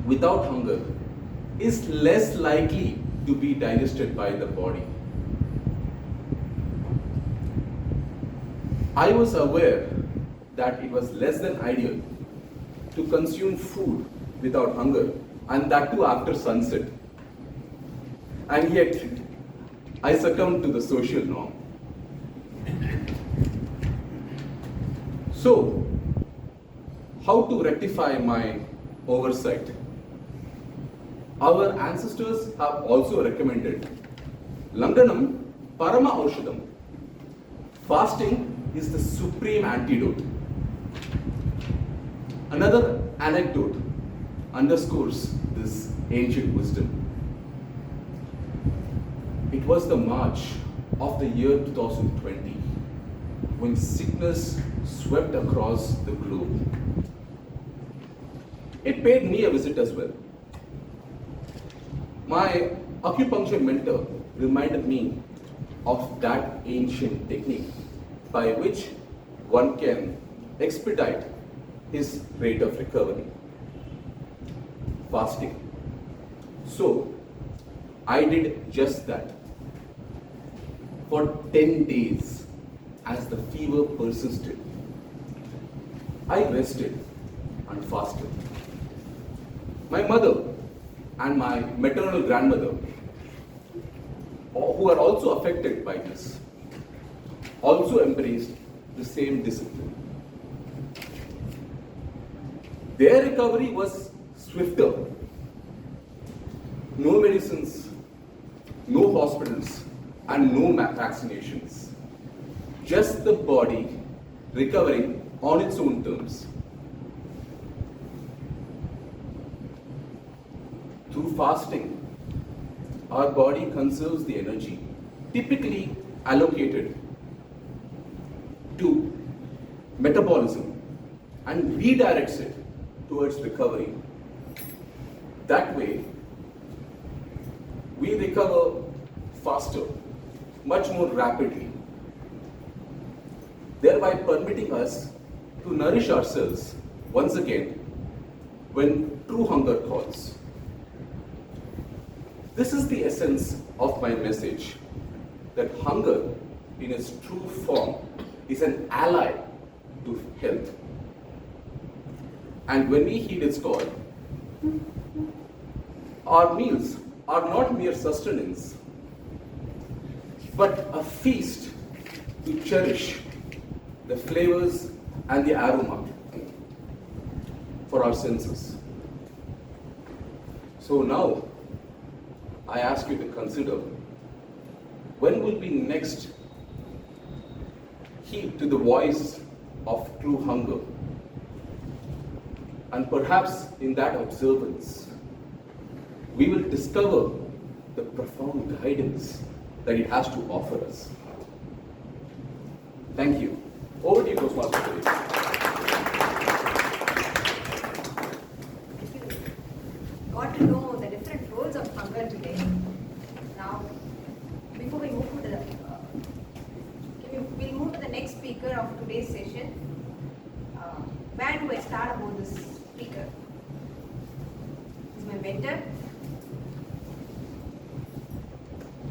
without hunger is less likely to be digested by the body. I was aware that it was less than ideal to consume food without hunger, and that too after sunset. And yet, I succumbed to the social norm. So, how to rectify my oversight? our ancestors have also recommended Langanam Parama Aushadam. Fasting is the supreme antidote. Another anecdote underscores this ancient wisdom. It was the March of the year 2020 when sickness swept across the globe. It paid me a visit as well. My acupuncture mentor reminded me of that ancient technique by which one can expedite his rate of recovery. Fasting. So, I did just that. For 10 days, as the fever persisted, I rested and fasted. My mother and my maternal grandmother, who are also affected by this, also embraced the same discipline. Their recovery was swifter. No medicines, no hospitals, and no vaccinations. Just the body recovering on its own terms. Through fasting, our body conserves the energy typically allocated to metabolism and redirects it towards recovery. That way, we recover faster, much more rapidly, thereby permitting us to nourish ourselves once again when true hunger calls. This is the essence of my message, that hunger in its true form is an ally to health. And when we heed its call, our meals are not mere sustenance, but a feast to cherish the flavors and the aroma for our senses. So now, I ask you to consider, when will we next heed to the voice of true hunger? And perhaps in that observance, we will discover the profound guidance that it has to offer us. Thank you. Over to you, Toastmasters. Got to know the different roles of hunger today. Now, before we move to we'll move to the next speaker of today's session. Where do I start about this speaker? He's my mentor.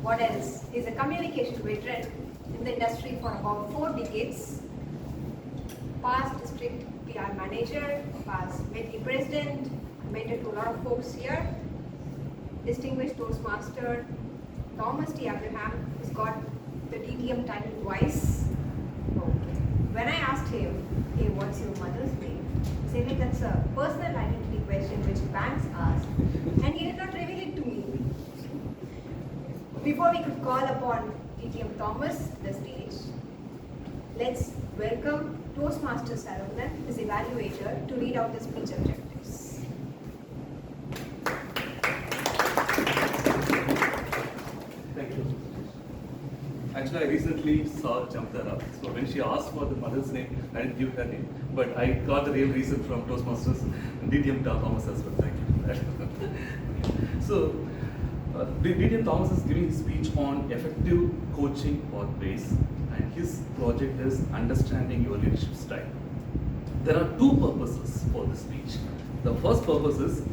What else? He's a communication veteran in the industry for about 4 decades. Past district PR manager, past Medley president, mentor to a lot of folks here. Distinguished Toastmaster Thomas T. Abraham has got the DTM title twice. Okay. When I asked him, hey, what's your mother's name? He said, like, that's a personal identity question which banks ask. And he did not reveal it to me. Before we could call upon DTM Thomas the stage, let's welcome Toastmasters alumni, his evaluator, to read out the speech objectives. Thank you. Actually, I recently saw Jamtara. So when she asked for the mother's name, I didn't give her name. But I got the real reason from Toastmasters and DTM Thomas as well. Thank you for that. So, DTM Thomas is giving his speech on effective coaching pathways, and his project is understanding your leadership style. There are 2 purposes for this speech. The first purpose is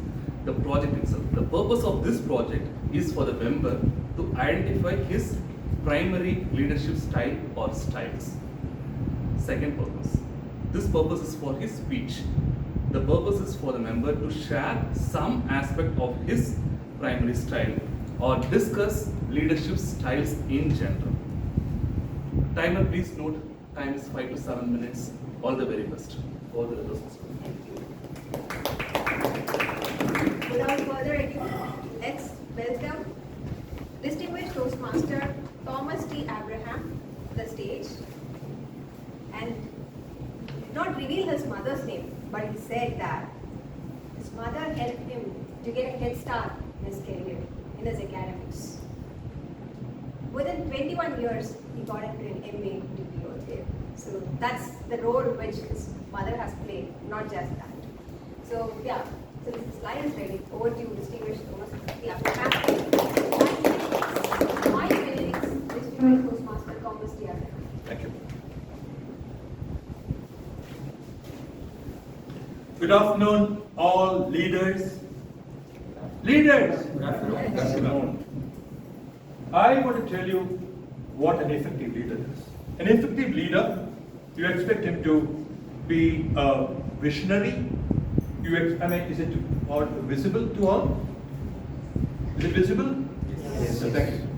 the project itself. The purpose of this project is for the member to identify his primary leadership style or styles. Second purpose. This purpose is for his speech. The purpose is for the member to share some aspect of his primary style or discuss leadership styles in general. Timer, please note, time is 5 to 7 minutes. All the very best. All the best. Without further ado, welcome distinguished Toastmaster Thomas T. Abraham to the stage, and did not reveal his mother's name, but he said that his mother helped him to get a head start in his career, in his academics. Within 21 years, he got into an MA degree over there. So that's the role which his mother has played, not just that. So yeah, so this slide is ready. Over to you, distinguished Thomas. Yeah, my feelings, distinguished Toastmaster Thomas T. Abraham. Thank you. Good afternoon, all leaders. Leaders! Good afternoon. I want to tell you what an effective leader is. An effective leader, you expect him to be a visionary. Is it all visible to all? Is it visible? Yes. Thank you.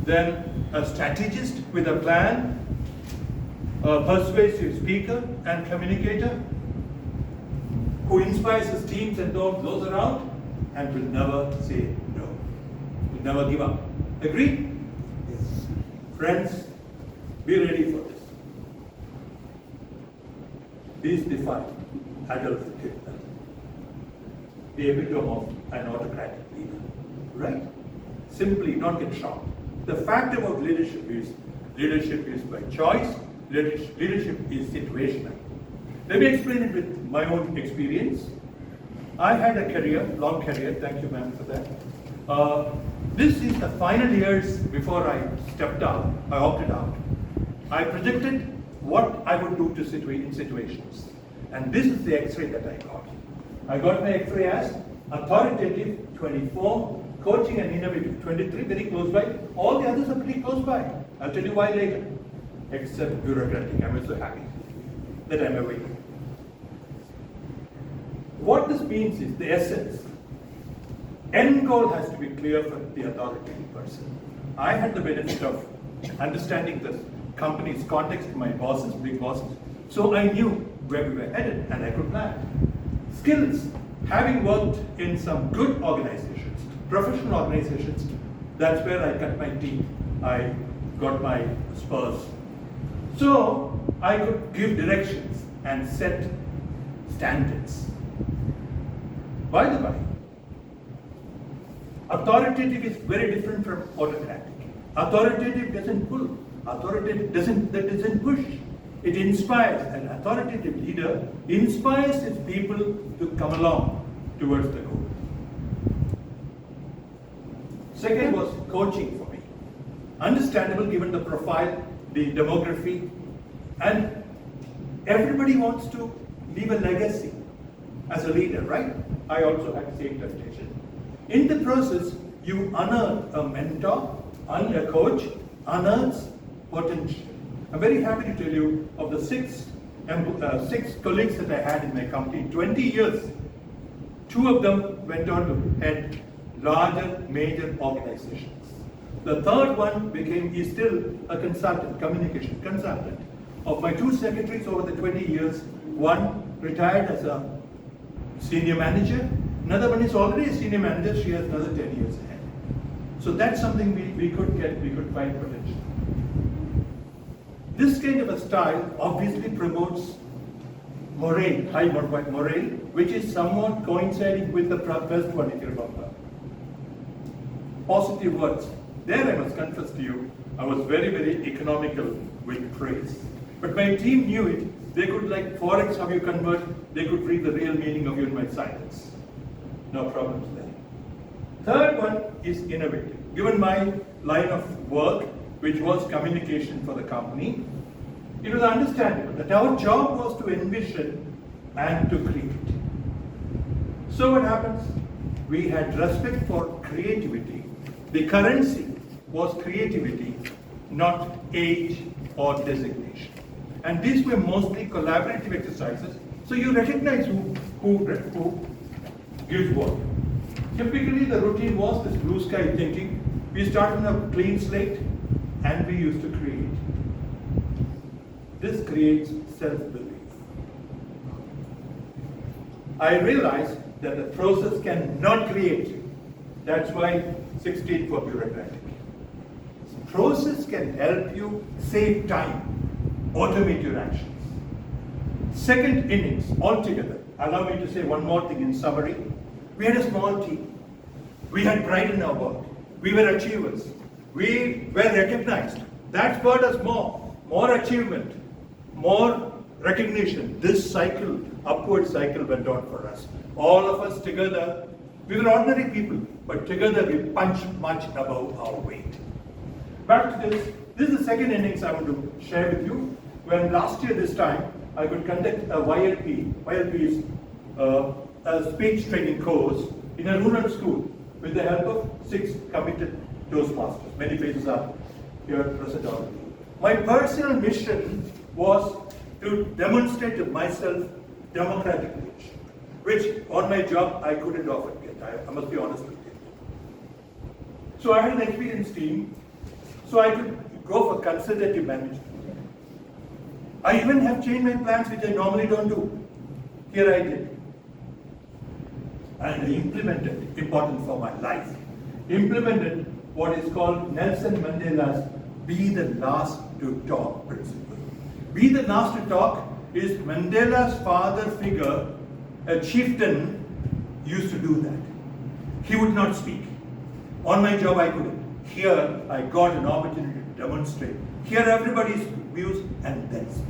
Then a strategist with a plan, a persuasive speaker and communicator who inspires his teams and those around and will never say no, will never give up. Agree? Yes. Friends, be ready for this. These define Adolf Hitler, the epitome of an autocratic leader. Right? Simply not get shocked. The fact about leadership is by choice, leadership is situational. Let me explain it with my own experience. I had a career, long career, thank you ma'am for that. This is the final years before I stepped out, I opted out. I projected what I would do in situations. And this is the X-ray that I got. I got my X-ray as authoritative 24, coaching and innovative 23, very close by. All the others are pretty close by. I'll tell you why later. Except bureaucratic, I'm so happy that I'm awake. What this means is the essence. End goal has to be clear for the authoritative person. I had the benefit of understanding the company's context, my bosses, big bosses, so I knew where we were headed and I could plan. Skills, having worked in some good organizations, professional organizations, that's where I cut my teeth. I got my spurs. So I could give directions and set standards. By the way, authoritative is very different from autocratic. Authoritative doesn't pull. Authoritative doesn't push. It inspires. An authoritative leader inspires his people to come along towards the goal. Second was coaching for me. Understandable given the profile, the demography, and everybody wants to leave a legacy as a leader, right? I also had the same temptation. In the process, you unearth a mentor, a coach, unearths potential. I'm very happy to tell you of the six colleagues that I had in my company in 20 years. 2 of them went on to head larger, major organizations. The third one is still a consultant, communication consultant. Of my 2 secretaries over the 20 years, one retired as a senior manager, another one is already a senior manager, she has another 10 years ahead. So that's something we could find potential. This kind of a style obviously promotes morale, high morale, which is somewhat coinciding with the first one, if you remember. Positive words. There I must confess to you, I was very, very economical with praise. But my team knew it. They could, like Forex, how you convert, they could read the real meaning of you in my silence. No problems there. Third one is innovative. Given my line of work, which was communication for the company, it was understandable that our job was to envision and to create. So what happens? We had respect for creativity. The currency was creativity, not age or designation. And these were mostly collaborative exercises, so you recognize who gives what. Typically the routine was this blue sky thinking. We started on a clean slate and we used to create. This creates self-belief. I realized that the process cannot create. That's why 16 for bureaucratic. Process can help you save time, automate your actions. Second innings altogether, allow me to say one more thing in summary. We had a small team. We had pride in our work. We were achievers. We were recognized. That spurred us more achievement, more recognition. This cycle, upward cycle went on for us. All of us together, we were ordinary people, but together we punched much above our weight. Back to this is the second innings I want to share with you. When last year this time, I could conduct a YLP. YLP is a speech training course in a rural school with the help of 6 committed Toastmasters. Many faces are here present already. My personal mission was to demonstrate to myself democratic leadership, which on my job I couldn't often get. I must be honest with you. So I had an experienced team, so I could go for consultative management. I even have changed my plans, which I normally don't do. Here I did. And I implemented, important for my life, implemented what is called Nelson Mandela's be the last to talk principle. Be the last to talk is Mandela's father figure, a chieftain, used to do that. He would not speak. On my job I couldn't. Here I got an opportunity to demonstrate. Hear everybody's views and then speak.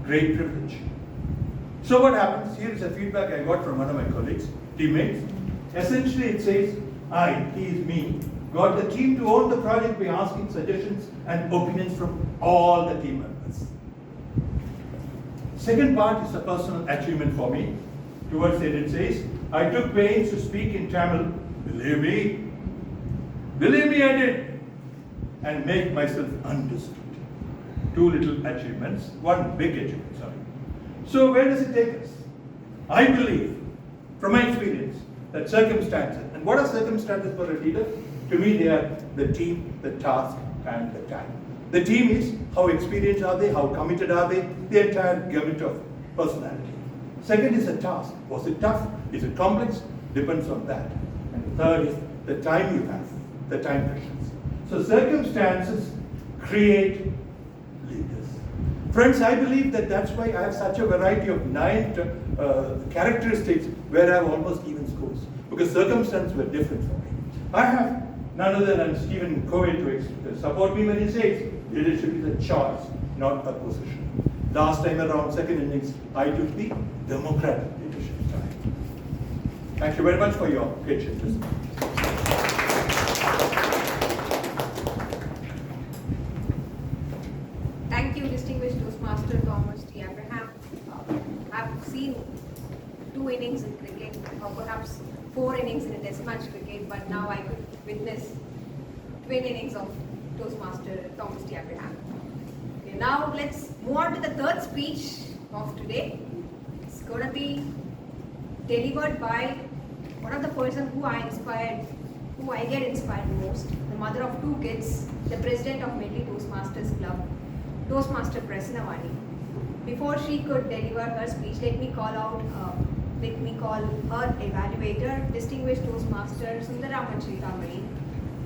Great privilege. So what happens? Here is a feedback I got from one of my colleagues, teammates. Essentially it says, he is me, got the team to own the project by asking suggestions and opinions from all the team members. Second part is a personal achievement for me. Towards it says, I took pains to speak in Tamil, believe me I did, and make myself understood. 2 little achievements, 1 big achievement, sorry. So where does it take us? I believe, from my experience, that circumstances, and what are circumstances for a leader? To me, they are the team, the task, and the time. The team is how experienced are they, how committed are they, the entire gamut of personality. Second is a task. Was it tough? Is it complex? Depends on that. And the third is the time you have, the time pressures. So circumstances create leaders. Friends, I believe that that's why I have such a variety of 9 characteristics where I have almost even scores. Because circumstances were different for me. I have none other than Stephen Covey to support me when he says leadership is a choice, not a position. Last time around, second innings, I took the democratic leadership style. Thank you very much for your patience. Thank you, distinguished Toastmaster Thomas T. Abraham. I've seen 2 innings in cricket, or perhaps 4 innings in a test match cricket, but now I could witness twin innings of Toastmaster Thomas T. Abraham. Okay, now let's move on to the third speech of today. It's going to be delivered by one of the person who I get inspired most, the mother of 2 kids, the president of Medley Toastmasters Club, Toastmaster Prasanna Vani. Before she could deliver her speech, let me call her evaluator, distinguished Toastmaster Sundaraman Chintamani,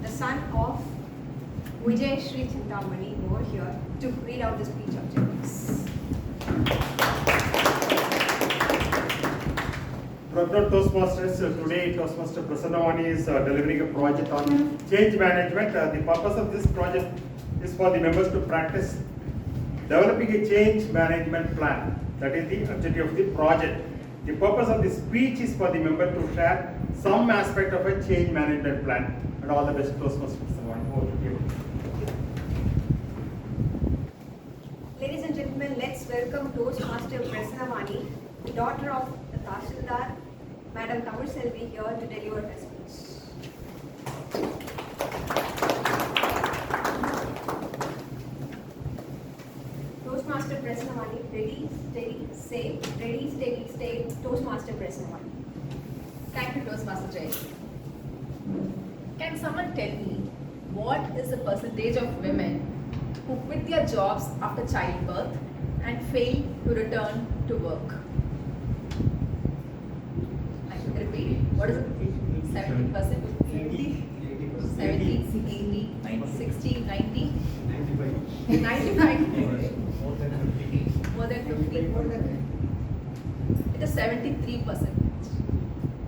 the son of Vijay Shri Chintamani, over here to read out the speech objectives. Proud Toastmasters, today Toastmaster Prasanna Vani is delivering a project on change management. The purpose of this project is for the members to practice developing a change management plan. That is the objective of the project. The purpose of the speech is for the member to share some aspect of a change management plan. And all the best, Toastmaster Prasanna Vani. Over to you. Ladies and gentlemen, let's welcome Toastmaster Prasanna Vani, the daughter of the Tahsildar, Madam Tamil Selvi, here to deliver her speech. Toastmaster Prasanna Vani, ready, steady, stay. Ready, steady, stay. Toastmaster Prasanna Vani. Thank you, Toastmaster Jay. Can someone tell me what is the percentage of women who quit their jobs after childbirth and fail to return to work? I should repeat. What is it? 70%? 80? 70, 80, 60, 90, 95, More than 50. more than 50. It is 73%.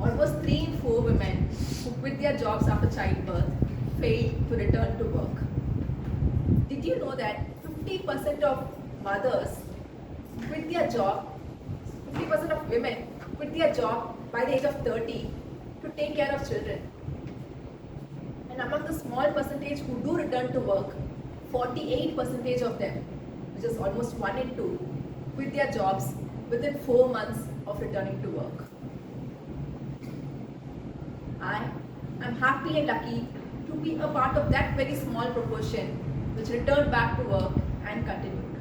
Almost 3 in 4 women who quit their jobs after childbirth fail to return to work. Did you know that 50% of mothers quit their job, 50% of women quit their job by the age of 30 to take care of children? And among the small percentage who do return to work, 48% of them, which is almost 1 in 2, quit their jobs within 4 months of returning to work. I am happy and lucky to be a part of that very small proportion which returned back to work and continued.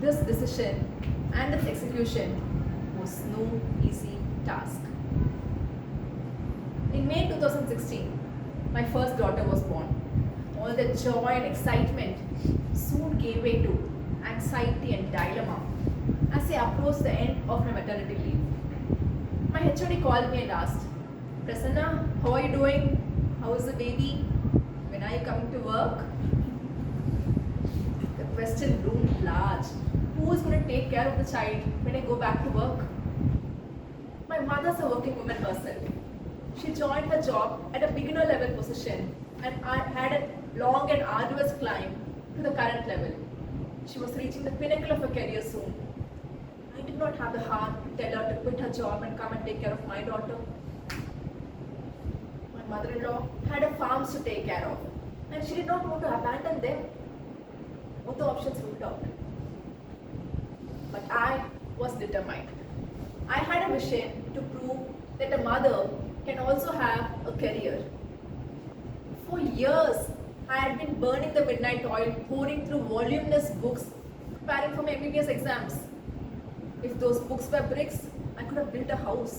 This decision and its execution was no easy task. In May 2016, my first daughter was born. All the joy and excitement soon gave way to anxiety and dilemma as I approached the end of my maternity leave. My HOD called me and asked, "Prasanna, how are you doing? How is the baby? When are you coming to work?" The question loomed large. Who is going to take care of the child when I go back to work? My mother's a working woman herself. She joined her job at a beginner level position and I had a long and arduous climb to the current level. She was reaching the pinnacle of her career soon. I did not have the heart to tell her to quit her job and come and take care of my daughter. My mother-in-law had her farms to take care of and she did not want to abandon them. Both the options ruled out. But I was determined. I had a vision to prove that a mother can also have a career. For years, I had been burning the midnight oil, pouring through voluminous books, preparing for my MBBS exams. If those books were bricks, I could have built a house.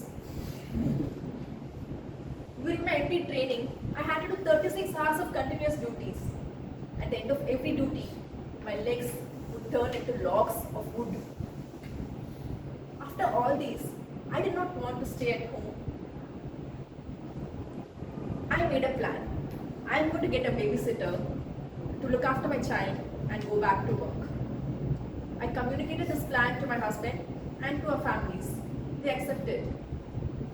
During my MP training, I had to do 36 hours of continuous duties. At the end of every duty, my legs would turn into logs of wood. After all these, I did not want to stay at home. I made a plan. I am going to get a babysitter to look after my child and go back to work. I communicated this plan to my husband and to our families. They accepted.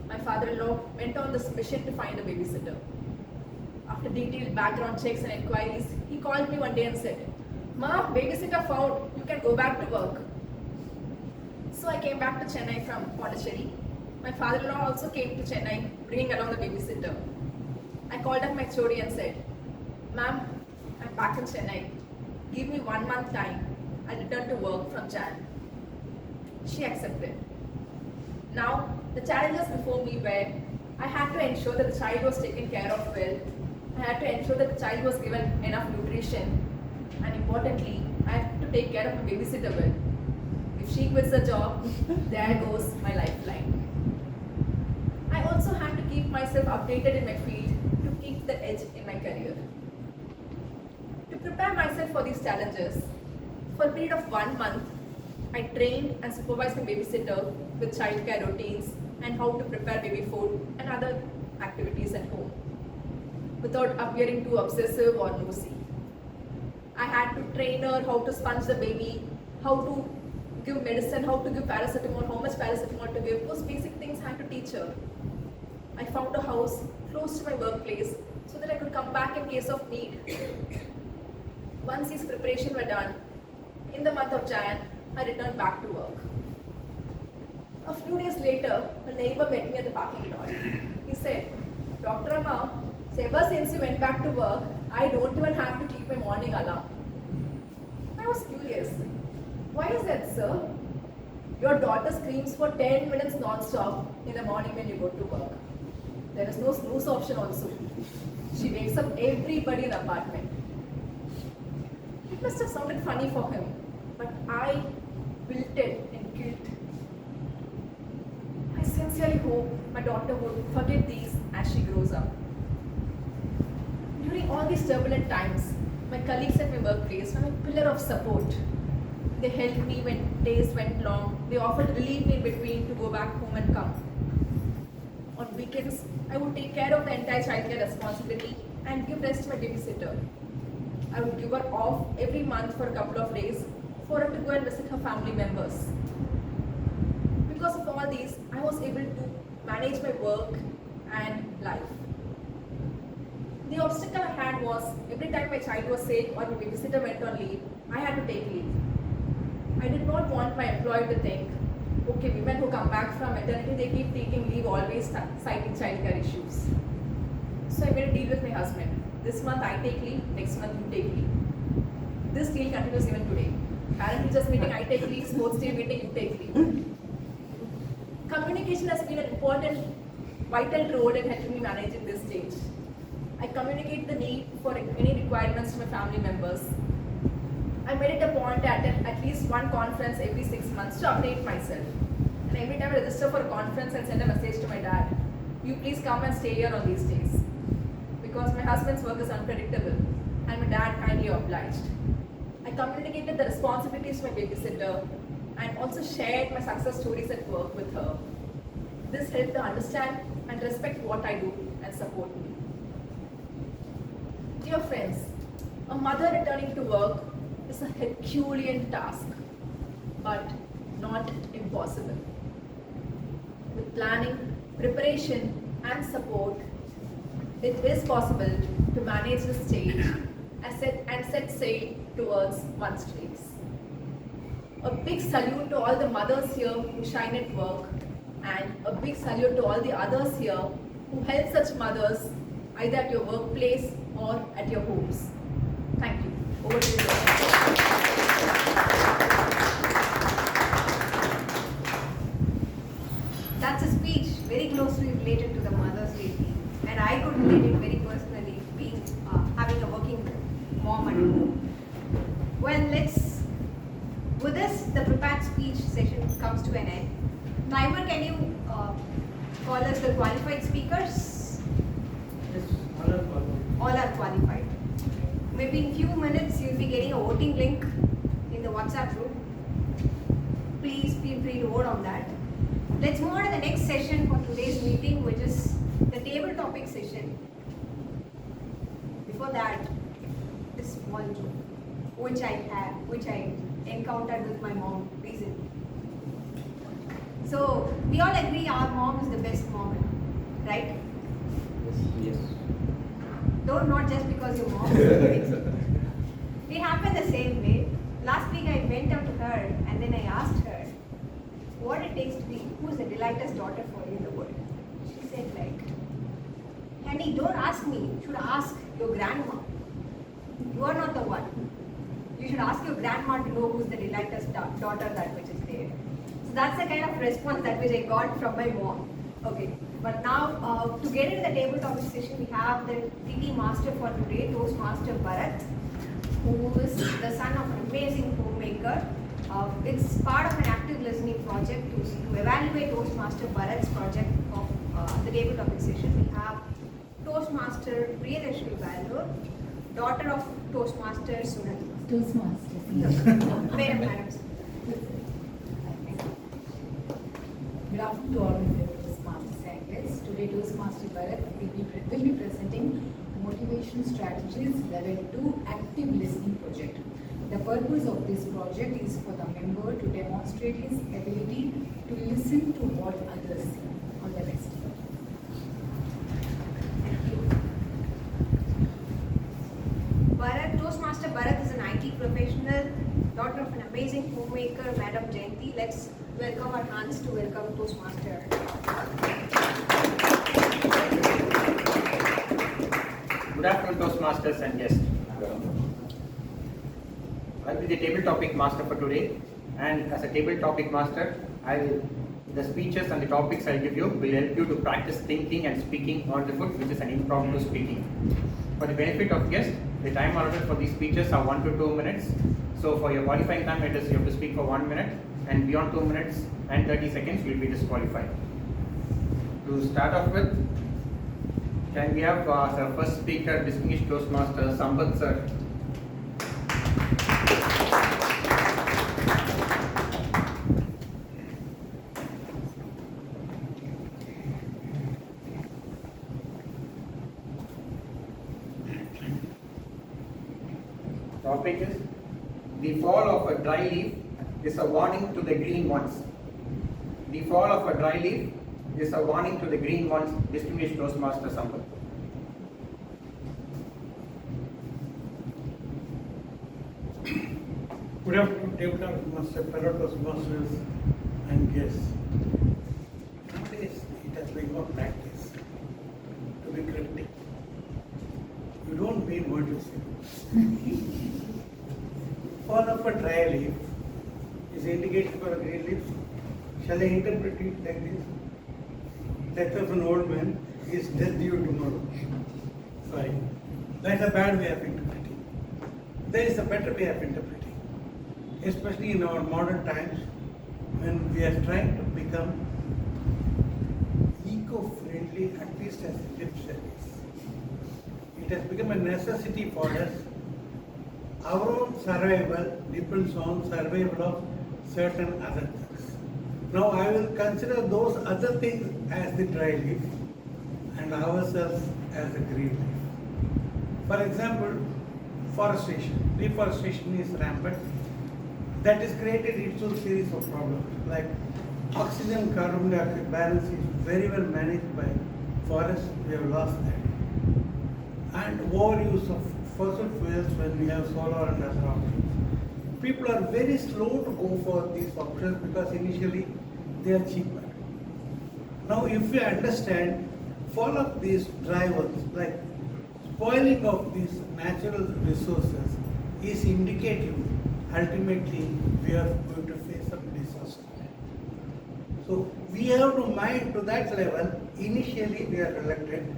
My father-in-law went on this mission to find a babysitter. After detailed background checks and inquiries, he called me one day and said, "Ma, babysitter found. You can go back to work." So I came back to Chennai from Pondicherry. My father-in-law also came to Chennai, bringing along the babysitter. I called up my HOD and said, "Ma'am, I'm back in Chennai. Give me 1 month time. I'll return to work from Jan." She accepted. Now, the challenges before me were, I had to ensure that the child was taken care of well. I had to ensure that the child was given enough nutrition. And importantly, I had to take care of my babysitter well. If she quits the job, there goes my lifeline. I also had to keep myself updated in my field to keep the edge in my career. To prepare myself for these challenges, for a period of 1 month, I trained and supervised my babysitter with childcare routines and how to prepare baby food and other activities at home without appearing too obsessive or nosy. I had to train her how to sponge the baby, how to give medicine, how to give paracetamol, how much paracetamol to give. Those basic things I had to teach her. I found a house close to my workplace so that I could come back in case of need. Once these preparations were done, in the month of Jan, I returned back to work. A few days later, a neighbor met me at the parking lot. He said, "Dr. Amma, ever since you went back to work, I don't even have to keep my morning alarm." I was curious. "Why is that, sir?" "Your daughter screams for 10 minutes non-stop in the morning when you go to work. There is no snooze option also. She wakes up everybody in the apartment." It must have sounded funny for him, but I wilted in guilt. I sincerely hope my daughter would forget these as she grows up. During all these turbulent times, my colleagues at my workplace were my pillar of support. They helped me when days went long. They offered to leave me in between to go back home and come. On weekends, I would take care of the entire childcare responsibility and give rest to my babysitter. I would give her off every month for a couple of days for her to go and visit her family members. Because of all these, I was able to manage my work and life. The obstacle I had was every time my child was sick or my babysitter went on leave, I had to take leave. I did not want my employer to think, okay, women who come back from maternity, they keep taking leave, always citing childcare issues. So I made a deal with my husband. This month I take leave, next month you take leave. This deal continues even today. Parent teachers meeting, I take leave, sports day meeting, you take leave. Communication has been an important, vital role in helping me manage in this stage. I communicate the need for any requirements to my family members. I made it a point to attend at least one conference every 6 months to update myself. And every time I register for a conference, I send a message to my dad, you please come and stay here on these days. Because my husband's work is unpredictable and my dad kindly obliged. I communicated the responsibilities to my babysitter and also shared my success stories at work with her. This helped her understand and respect what I do and support me. Dear friends, a mother returning to work is a Herculean task, but not impossible. With planning, preparation, and support, it is possible to manage the stage and set sail towards one's dreams. A big salute to all the mothers here who shine at work, and a big salute to all the others here who help such mothers either at your workplace or at your homes. Thank you. Over to you. That's a speech very closely related to the Mother's Day theme, and I could relate it very personally, being having a working mom at home. Well, with this, the prepared speech session comes to an end. Timer, can you call us the qualified speakers? Yes, all are qualified. All are qualified. Maybe in few minutes you'll be getting a voting link in the WhatsApp group. Please feel free to vote on that. Let's move on to the next session for today's meeting, which is the table topic session. Before that, this small joke, which I encountered with my mom recently. So we all agree our mom is the best mom, right? Yes. Not just because your mom is the best. It happened the same way. Last week I went up to her and then I asked her what it takes to be, who's the delightest daughter for you in the world. She said honey, don't ask me, you should ask your grandma. You are not the one. You should ask your grandma to know who's the delightest daughter that which is there. So that's the kind of response that which I got from my mom. Okay, but now to get into the table topic session, we have the TT master for today, Toastmaster Bharat, who is the son of an amazing homemaker. It's part of an active listening project to evaluate Toastmaster Bharat's project of the table topic session. We have Toastmaster Priyadashri Bangalore, daughter of Toastmaster Sunil. Toastmasters. Madam. Good afternoon to all of you Toastmasters and guests. Today Toastmaster Bharat will be presenting Motivation Strategies Level 2 Active Listening Project. The purpose of this project is for the member to demonstrate his ability to listen to what others say. All the best. Toastmaster Bharat is an IT professional, daughter of an amazing homemaker, Madam Jayanti. Let's welcome our hands to welcome Toastmaster. Good afternoon, Toastmasters and guests. I'll be the table topic master for today, and as a table topic master, the speeches and the topics I'll give you will help you to practice thinking and speaking on the foot, which is an impromptu speaking. For the benefit of guests, the time allotted for these speeches are 1 to 2 minutes. So for your qualifying time, it is you have to speak for 1 minute, and beyond 2 minutes and 30 seconds, you will be disqualified. To start off with, can we have our first speaker, distinguished Toastmaster Sambat sir. topic is the fall of a dry leaf is a warning to the green ones. The fall of a dry leaf is a warning to the green ones. Distinguished Toastmaster Sampath. Good afternoon, Tabletop Master, fellow Toastmasters and guests. Nowadays, it has become a practice to be cryptic. You don't mean what you say. Fall of a dry leaf is indication for a green leaf. Shall I interpret it like this? Death of an old man is death due tomorrow. Fine. That's a bad way of interpreting. There is a better way of interpreting. Especially in our modern times, when we are trying to become eco-friendly, at least as lip service. It has become a necessity for us. Our own survival depends on survival of certain other things. Now I will consider those other things as the dry leaf and ourselves as the green leaf. For example, forestation. Deforestation is rampant. That has created its own series of problems, like oxygen carbon dioxide balance is very well managed by forests, we have lost that. And overuse of fossil fuels when we have solar and other options. People are very slow to go for these options because initially they are cheaper. Now if we understand, fall of these drivers, like spoiling of these natural resources is indicative. Ultimately, we are going to face some disaster. So we have to mind to that level. Initially, we are reluctant.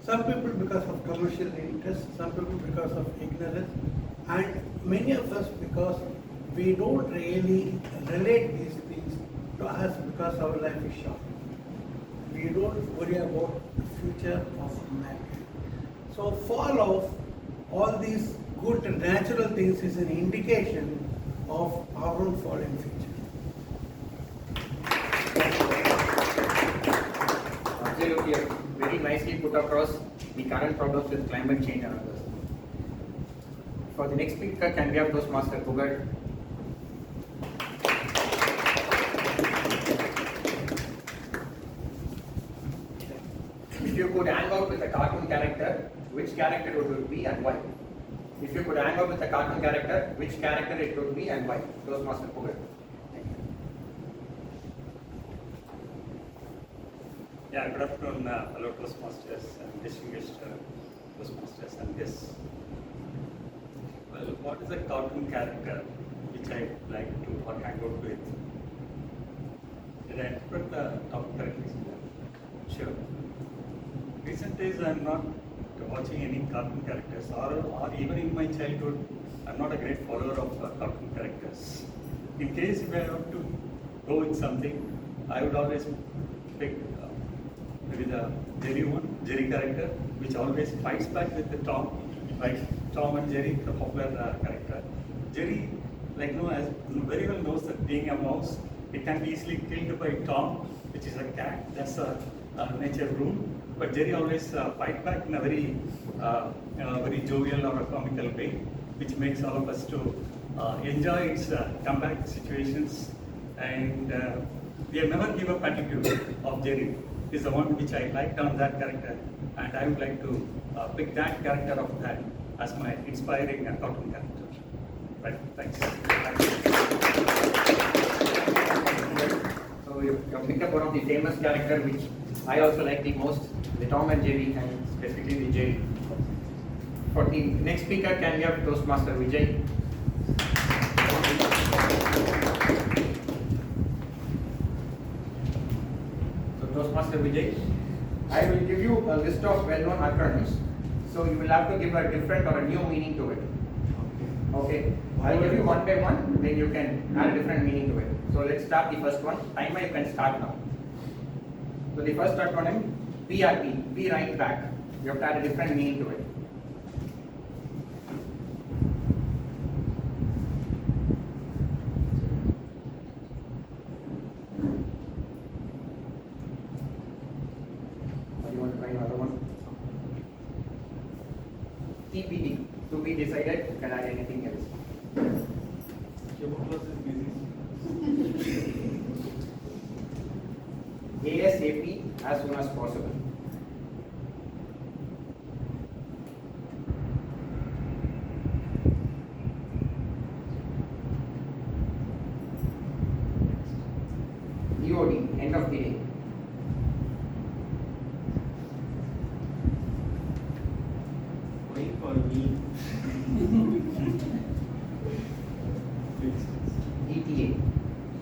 Some people because of commercial interest, some people because of ignorance, and many of us because we don't really relate these things to us because our life is short. We don't worry about the future of mankind. So fall of all these good natural things is an indication of our own fall in future. Absolutely, very nicely put across the current problems with climate change and others. For the next speaker, can we have Toastmaster Pugar? If you could hang out with a cartoon character, which character would it be and why? If you could hang out with a cartoon character, which character it would be and why? Toastmaster Pugar. Yeah, good afternoon, fellow Toastmasters and distinguished Toastmasters and guests. Well, what is a cartoon character which I like to or hang out with? Did I interpret the topic correctly? Sure. Recent days I am not watching any cartoon characters, or even in my childhood, I'm not a great follower of cartoon characters. In case if I have to go with something, I would always pick maybe the Jerry character, which always fights back with the Tom, like Tom and Jerry, the popular character. Jerry, as very well knows that being a mouse, it can be easily killed by Tom, which is a cat. That's a nature rule. But Jerry always fight back in a very jovial or a comical way, which makes all of us to enjoy its comeback situations. And we have never give up attitude of Jerry. Is the one which I liked on that character, and I would like to pick that character of that as my inspiring cartoon character. Right, thanks. So you picked up one of the famous characters which I also like the most, the Tom and Jerry, and specifically the Jerry. For the next speaker, can we have Toastmaster Vijay? So Toastmaster Vijay, I will give you a list of well-known acronyms. So you will have to give a different or a new meaning to it. Okay, I'll give you one by one, then you can add a different meaning to it. So let's start the first one. Timer, you can start now. So the first acronym, PRP, be right back. You have to add a different meaning to it. Or you want to try another one? TBD, to be decided, you can add anything else. ASAP, as soon as possible. EOD, end of the day. Wait for me. ETA,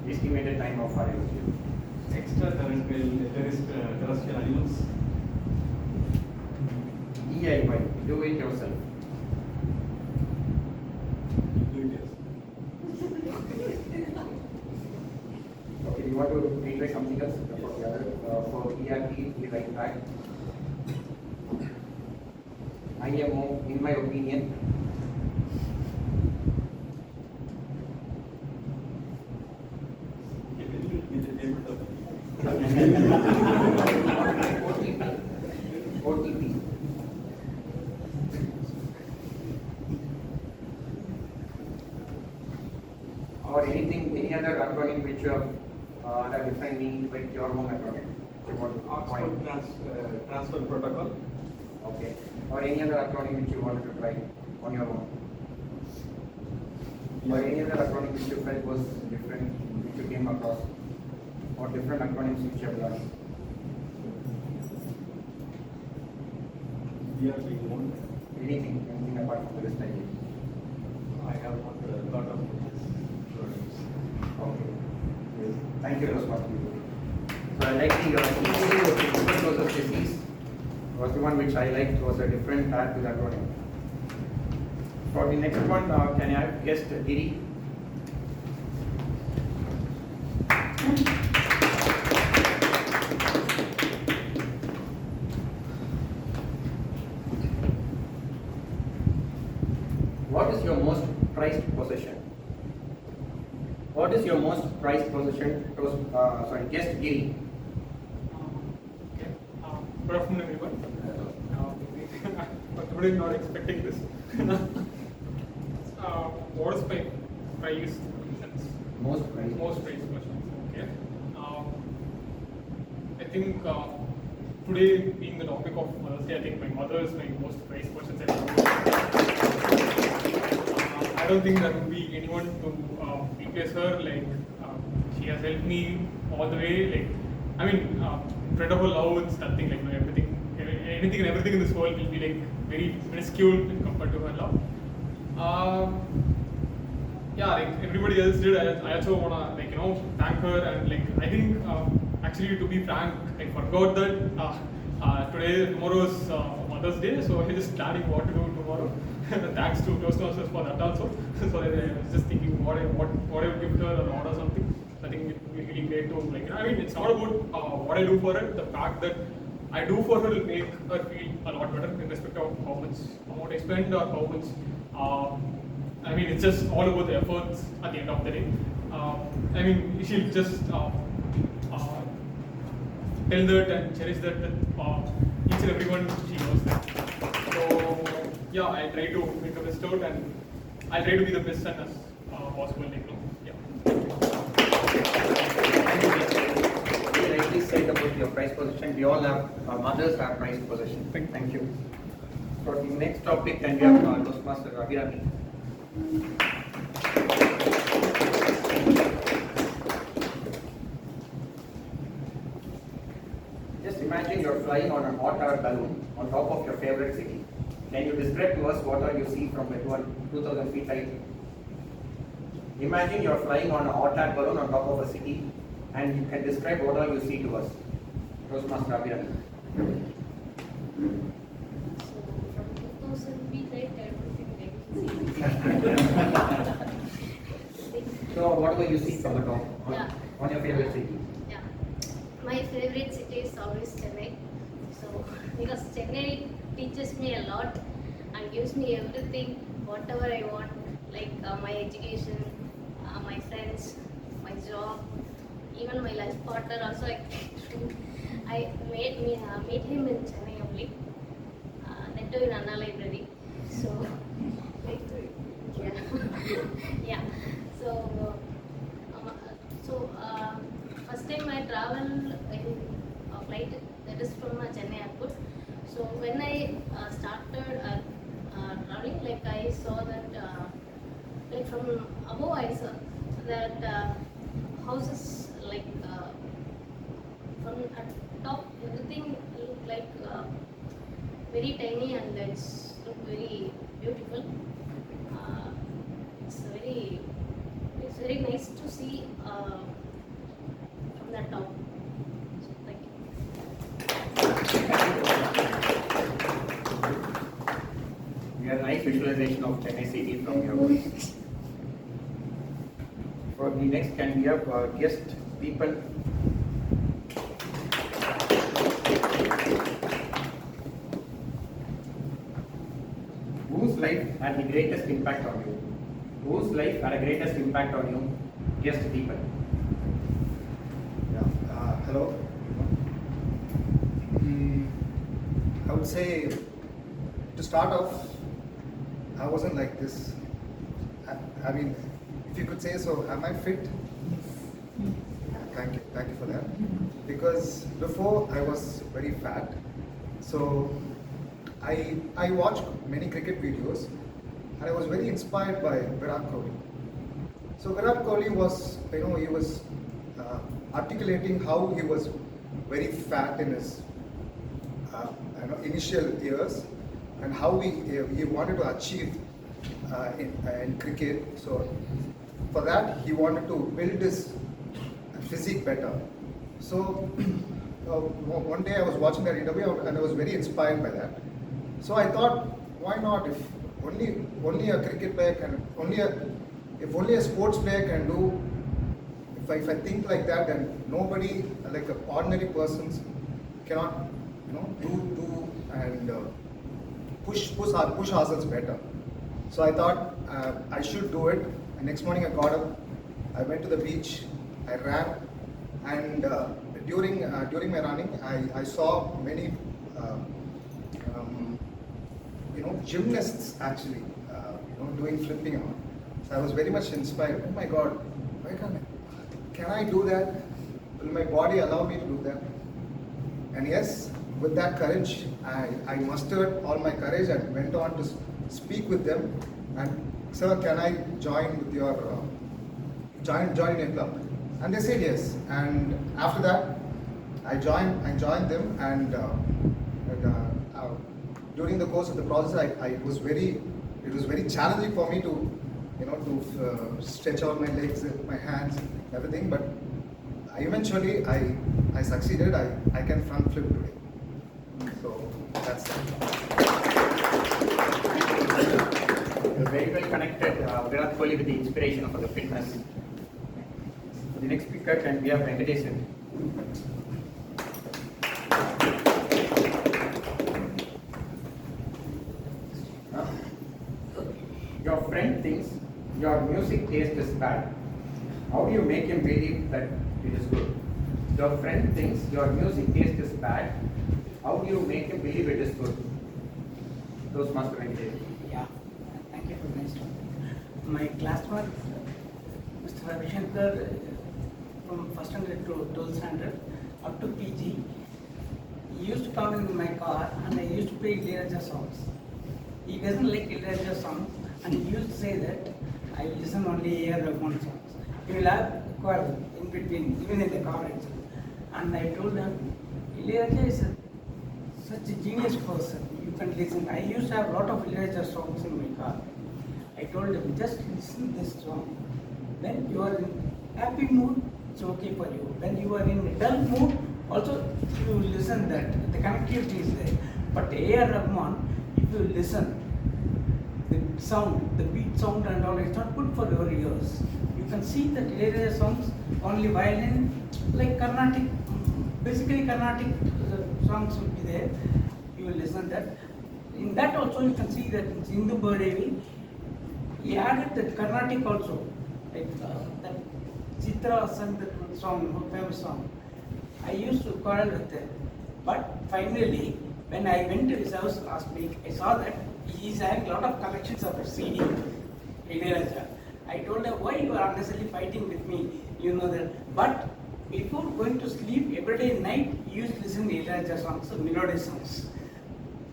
estimated time of arrival. Extra terrestrial animals. DIY, do it yourself. Okay, you want to rewrite something else for the other, for ERP, we write back. IMO, in my opinion, OTP. Or anything, any other acronym which you have that define meaning with your own acronym. Oxford transfer protocol. Okay. Or any other acronym which you wanted to try on your own. Or any other acronym which you felt was different, which you came across. Or different acronyms which you have learned. Anything apart from the list I gave. I have not thought of this. Okay. Yes. Thank you, Toastmasters. So I like the process disease was the one which I liked, was a different tag to that acronym. For the next one, can I have guest Giri? What is your most prized possession? What is your most prized possession? Guest Giri. Okay. Good afternoon, everyone. Today, not expecting this. What is my prize? Most prized. Most prized possession. Okay. I think today, being the topic of Mother's Day, I think my mother is my most prized possession. I don't think there would be anyone to replace her. Like she has helped me all the way. Like I mean, incredible love. It's nothing like everything, anything and everything in this world will be like very minuscule compared to her love. Yeah, like everybody else did. I also wanna thank her and I think actually to be frank, I forgot that tomorrow is Mother's Day, so I'm just planning what to do tomorrow. Thanks to Toastmasters for that also. So I was just thinking what I would give her or order something. I think it would be really great to I mean, it's not about what I do for her. The fact that I do for her will make her feel a lot better in respect of how much amount I spend or how much. I mean, it's just all about the efforts at the end of the day. I mean, she'll just tell that and cherish that each and everyone she knows that. So yeah, I try to make the best out and I try to be the best son as possible. Yeah. You rightly said about your prize possession. We all have, our mothers have prize possession. Thank you. For the next topic, can we have Toastmaster Abhirami? Just imagine you're flying on a hot air balloon on top of your favorite city. Can you describe to us what all you see from 2,000 feet height? Imagine you're flying on a hot air balloon on top of a city and you can describe what all you see to us. Toastmaster Abhirami. So whatever you see from the top on your favorite city. Yeah. My favorite city is always Chennai. So because Chennai teaches me a lot and gives me everything, whatever I want, like my education, my friends, my job, even my life partner also. I meet him in Chennai only. That too in Anna Library. So yeah. So first time I travel in flight that is from Chennai airport. So when I started traveling, like I saw that like from above I saw that houses like from at top everything looked like very tiny and it's looked very beautiful. It's very nice to see from the top. So, thank you. We have a nice visualization of Chennai city from your voice. For the next, can we have guest people? Whose life had the greatest impact on you? Whose life had the greatest impact on you? Guest people. Hello. I would say, to start off, I wasn't like this. I mean, if you could say so, am I fit? Thank you for that. Because before I was very fat, so I watched many cricket videos, and I was very inspired by Virat Kohli. So Virat Kohli was, he was articulating how he was very fat in his initial years, and how he wanted to achieve in cricket. So for that, he wanted to build his physique better. So one day I was watching that interview and I was very inspired by that. So I thought, why not? If only a cricket player can, if only a sports player can do. If I think like that, then nobody, like the ordinary persons, cannot, do and push ourselves better. So I thought I should do it. And next morning I got up, I went to the beach, I ran, and during my running, I saw many gymnasts actually doing flipping on. So I was very much inspired. Oh my God, why can I do that? Will my body allow me to do that? And yes, with that courage, I mustered all my courage and went on to speak with them. And sir, can I join with your join your club? And they said yes. And after that, I joined them, and during the course of the process, it was very challenging for me to stretch out my legs, my hands, everything. But eventually I succeeded. I can front flip today. So that's it. You're very well connected, Virat Kohli, with the inspiration of the fitness. The next speaker can be a Venkatesan. Your friend thinks your music taste is bad. How do you make him believe that it is good? Your friend thinks your music taste is bad. How do you make him believe it is good? Toastmaster Venkatesan. Yeah, thank you for this. My classmate, Mr. Ravi Shankar, from first standard to 12th standard up to PG, he used to come in my car and I used to play Ilayaraja songs. He doesn't like Ilayaraja songs, and he used to say that I will listen only A.R. Rahman songs. He will have quarrel in between, even in the car itself. And I told him, Ilayaraja is such a genius person. You can listen. I used to have a lot of Ilayaraja songs in my car. I told him, just listen this song. When you are in happy mood, it's okay for you. When you are in a dull mood, also you listen that. The connectivity is there. But A.R. Rahman, if you listen, the sound, the beat sound and all, it's not good for your ears. You can see that Ilayaraja songs, only violin, like Carnatic, basically Carnatic songs will be there. You will listen that. In that also you can see that in Sindhu Bhadevi, he added that Carnatic also, like that Chitra sang that song, famous song. I used to quarrel with them. But finally, when I went to his house last week, I saw that he is having a lot of collections of CD, Ilayaraja. I told him, why you are unnecessarily fighting with me? You know that. But before going to sleep every day night, you used to listen to Ilayaraja songs, melodious songs.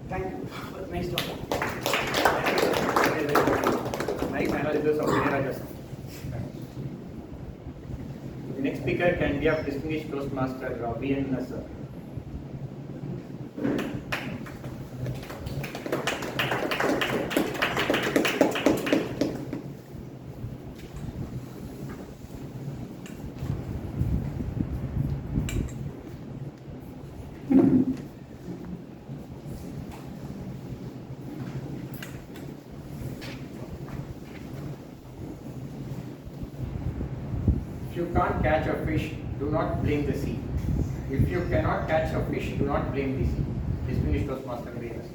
Thank you for a nice talk. Nice analysis of Ilayaraja. The next speaker can be our distinguished Toastmaster VN sir. If you can't catch a fish, do not blame the sea. If you cannot catch a fish, do not blame the sea. Distinguished Toastmaster VN sir.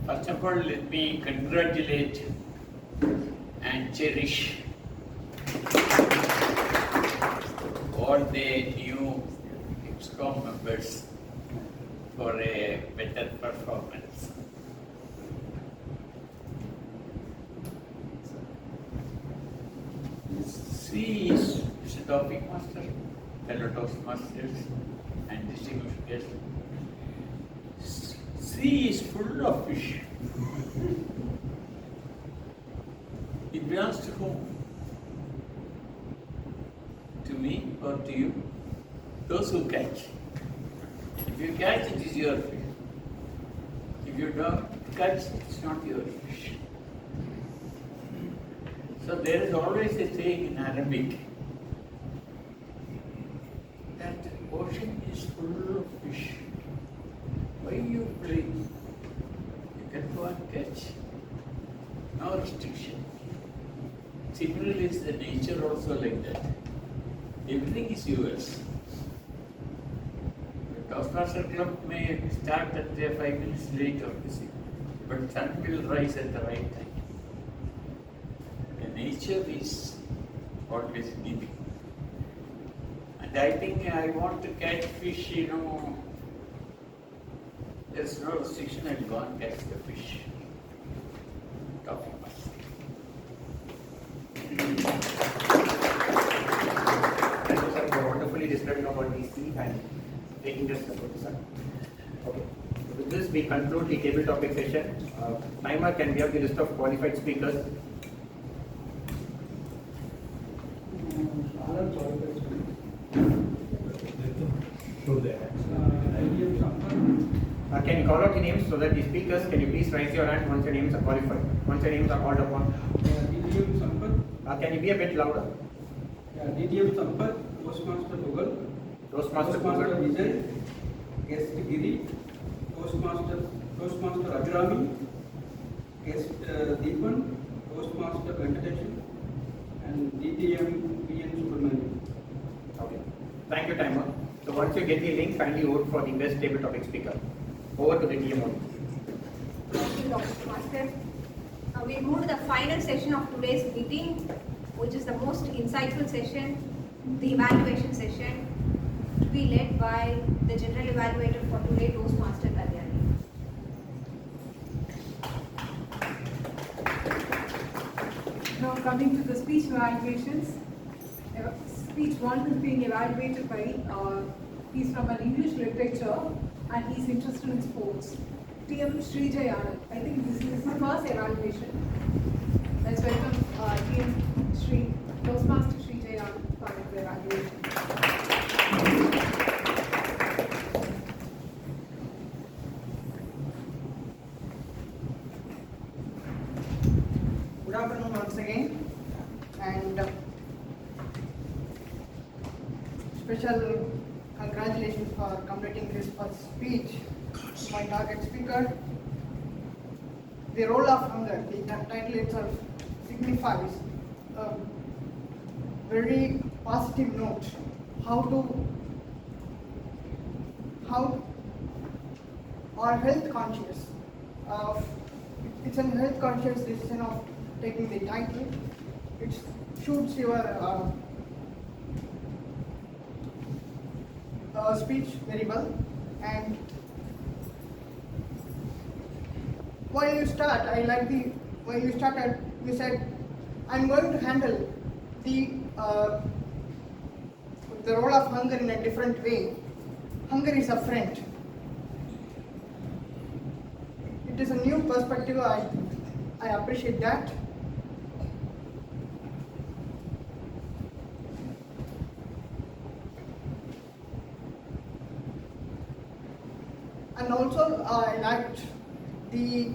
First of all, let me congratulate and cherish all the new EBSCOM members for a better performance. C is the topic master, fellow Toastmasters and distinguished guests. Sea is full of fish. It belongs to whom? To me or to you? Those who catch. If you catch, it is your fish. If you don't catch, it's not your fish. So there is always a saying in Arabic that ocean is full of fish. Why you play? You can go and catch. No restriction. Similarly, is the nature also like that. Everything is yours. The Toastmaster Club may start at 5 minutes late or busy, but sun will rise at the right time. The nature is always giving. And I think I want to catch fish, there's no restriction, I'll go and catch the fish. Talking about. Thank you, sir, for wonderfully describing about the sea and taking this support, sir. Okay. With this, we conclude the table topic session. Timer, can we have the list of qualified speakers? Can you call out the names so that the speakers, can you please raise your hand once your names are qualified, once your names are called upon? Can you be a bit louder? DTM Sampath, Toastmaster Google, Toastmaster Vijay, Guest Giri, Toastmaster Ajrami, Guest Deepan, Toastmaster Venkatesh, and DTM PN Subramanian. Okay. Thank you, Timer. So once you get the link, kindly vote for the best table topic speaker. Over to the TM only. Thank you, Dr. Master. We move to the final session of today's meeting, which is the most insightful session, the evaluation session, to be led by the general evaluator for today, Toastmaster Kalyani. Now coming to the speech evaluations. Speech 1 is being evaluated by, he's from an English literature and he's interested in sports. TM Srijay Anand. I think this is his first evaluation. Let's welcome TM Toastmaster Srijay Anand for the evaluation. Good afternoon once again, and special congratulations for completing this first speech. My target speaker. The role of hunger, the title itself signifies a very positive note. How are health conscious of, it's a health conscious decision of taking the title. It suits your speech very well. And while you start, I like the when you started, you said, I'm going to handle the role of hunger in a different way. Hunger is a friend. It is a new perspective. I appreciate that. And also I liked the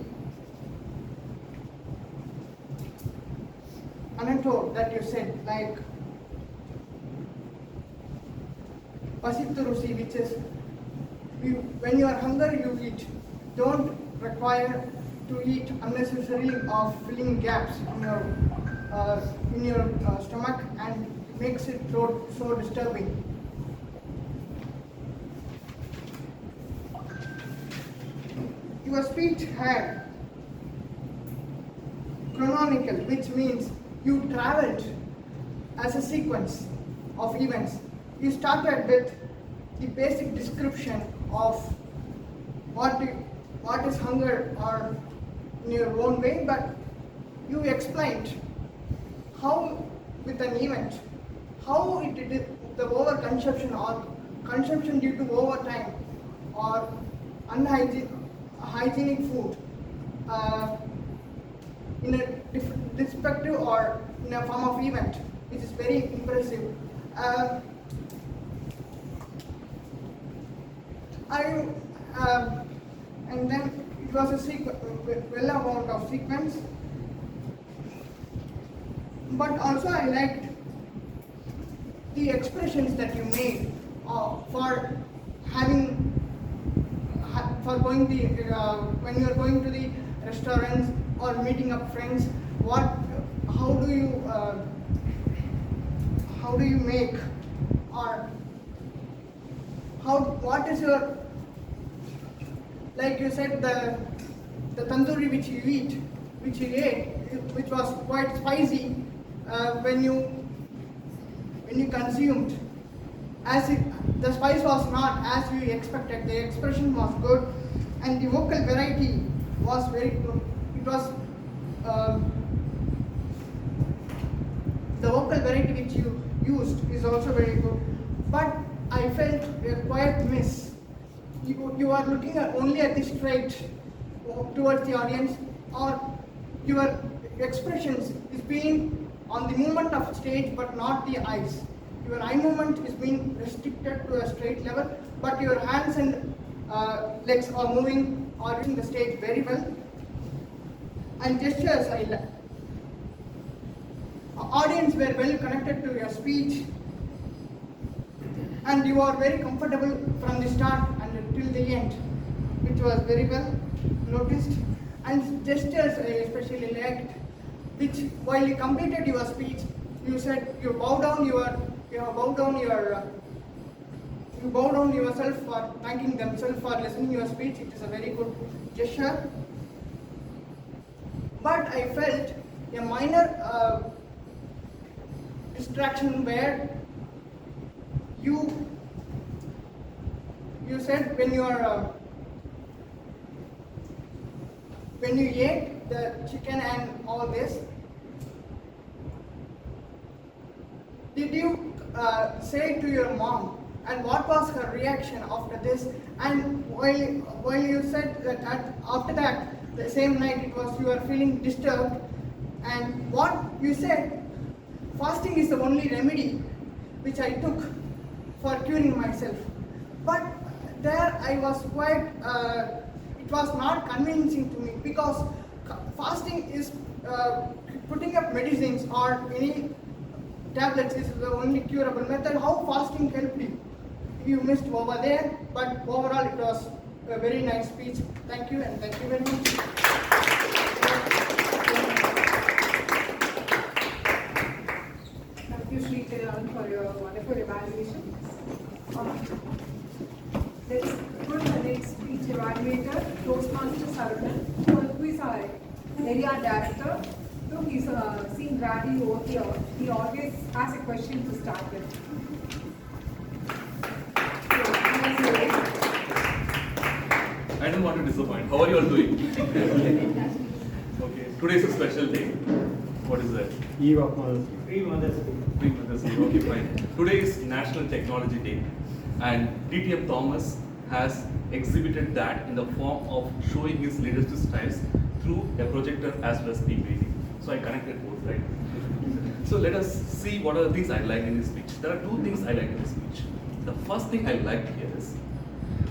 anecdote that you said, like Pasitturusi, which is when you are hungry, you eat. Don't require to eat unnecessarily of filling gaps in your stomach, and makes it so disturbing. Your speech had chronological, which means you traveled as a sequence of events. You started with the basic description of what is hunger, or in your own way, but you explained how, with an event, how it is the overconsumption or consumption due to overtime or hygienic food in a different perspective or in a form of event, which is very impressive. And then it was a well amount of sequence, but also I liked the expressions that you made for going when you are going to the restaurants or meeting up friends. How do you make, or what is your, like you said, the tandoori which you ate, which was quite spicy when you consumed, the spice was not as you expected. The expression was good, and the vocal variety was very good. It was the vocal variety which you used is also very good, but I felt a quiet miss. You are looking only at the straight towards the audience, or your expressions is being on the movement of stage but not the eyes. Your eye movement is being restricted to a straight level, but your hands and legs are moving or in the stage very well. And gestures, audience were well connected to your speech, and you are very comfortable from the start and till the end, which was very well noticed. And gestures I especially liked, which while you completed your speech, you said you bow down yourself for thanking themselves for listening to your speech. It is a very good gesture. But I felt a minor distraction where you said when you ate the chicken and all this, did you say to your mom, and what was her reaction after this? And while you said that after that, the same night you were feeling disturbed, and what you said, fasting is the only remedy which I took for curing myself. But there I was quite, it was not convincing to me, because fasting is putting up medicines or any tablets is the only curable method. How fasting helped you? You missed over there, but overall it was a very nice speech. Thank you, and thank you very much. Thank you, Sri Karan, for your wonderful evaluation. Let's go to the next speech evaluator, Toastmasters Sarunan, who is our area director. So he's seen Ravi over here. He always has a question to start with. I don't want to disappoint. How are you all doing? Okay. today is a special day. What is that? Eve of Mother's Day. Pre-Mother's Day. Pre-Mother's Day. Okay, fine. Today is National Technology Day, and DTM Thomas has exhibited that in the form of showing his leadership styles through a projector as well as PPT. So I connected both, right? So let us see what are the things I like in his speech. There are two things I like in his speech. The first thing I like here is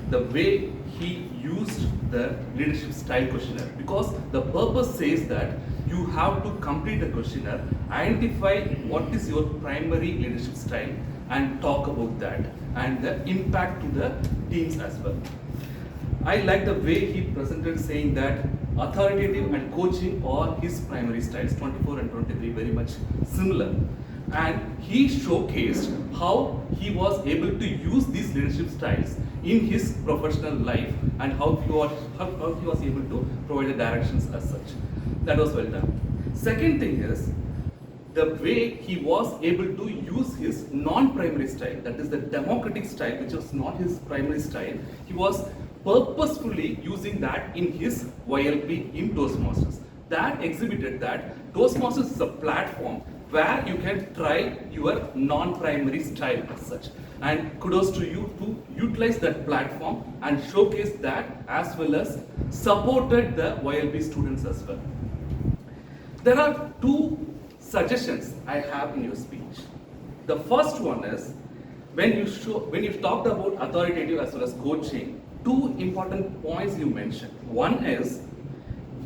the way he used the leadership style questionnaire, because the purpose says that you have to complete the questionnaire, identify what is your primary leadership style and talk about that and the impact to the teams as well. I like the way he presented, saying that authoritative and coaching are his primary styles, 24 and 23 very much similar. And he showcased how he was able to use these leadership styles in his professional life and how he was able to provide the directions as such. That was well done. Second thing is the way he was able to use his non-primary style, that is the democratic style, which was not his primary style. He was purposefully using that in his YLP in Toastmasters. That exhibited that Toastmasters is a platform where you can try your non-primary style as such. And kudos to you to utilize that platform and showcase that, as well as supported the YLP students as well. There are two suggestions I have in your speech. The first one is when you talked about authoritative as well as coaching, two important points you mentioned. One is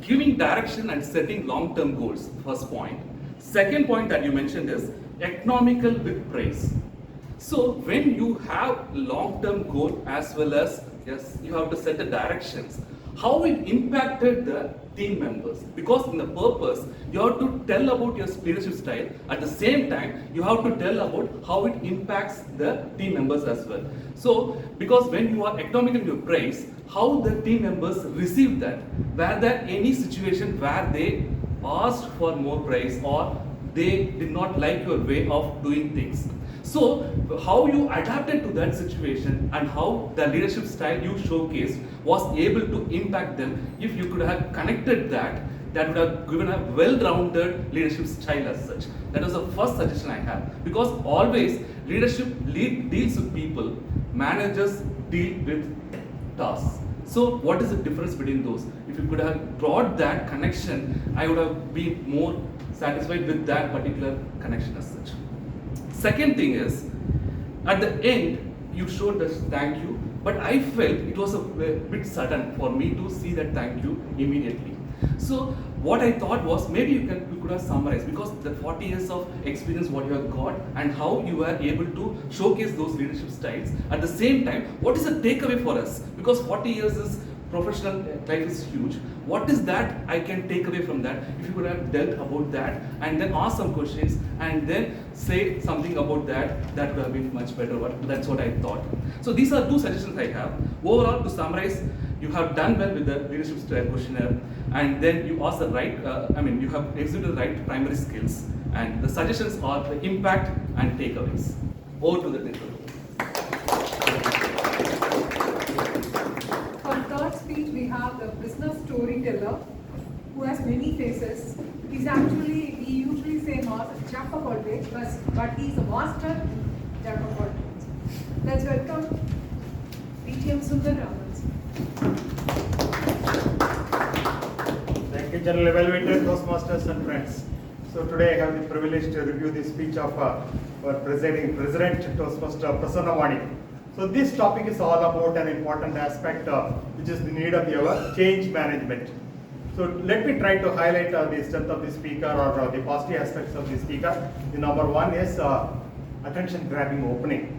giving direction and setting long-term goals, first point. Second point that you mentioned is economical with praise. So when you have long-term goal as well as, yes, you have to set the directions, how it impacted the team members, because in the purpose you have to tell about your leadership style, at the same time you have to tell about how it impacts the team members as well. So because when you are economically praised, how the team members receive that, were there any situation where they asked for more praise or they did not like your way of doing things. So how you adapted to that situation and how the leadership style you showcased was able to impact them. If you could have connected that, that would have given a well-rounded leadership style as such. That was the first suggestion I have. Because always leadership deals with people, managers deal with tasks. So what is the difference between those? If you could have brought that connection, I would have been more satisfied with that particular connection as such. Second thing is, at the end, you showed us thank you, but I felt it was a bit sudden for me to see that thank you immediately. So what I thought was maybe you could have summarized, because the 40 years of experience what you have got and how you were able to showcase those leadership styles. At the same time, what is the takeaway for us? Because 40 years is professional life is huge. What is that I can take away from that? If you could have dealt about that and then ask some questions and then say something about that, that would have been much better. That's what I thought. So these are two suggestions I have. Overall, to summarize, you have done well with the leadership style questionnaire, and then you asked the right, you have exhibited the right primary skills, and the suggestions are the impact and takeaways. Over to the interview. For third speech, we have the business storyteller who has many faces. We usually say jack of all trades, but he's a master jack of all trades. Let's welcome DTM Sundar Ramans. Thank you, General Evaluator, Toastmasters and friends. So today I have the privilege to review the speech of our President Toastmaster Prasanna Vani. So this topic is all about an important aspect which is the need of your change management. So let me try to highlight the strength of the speaker or the positive aspects of the speaker. The number one is attention grabbing opening.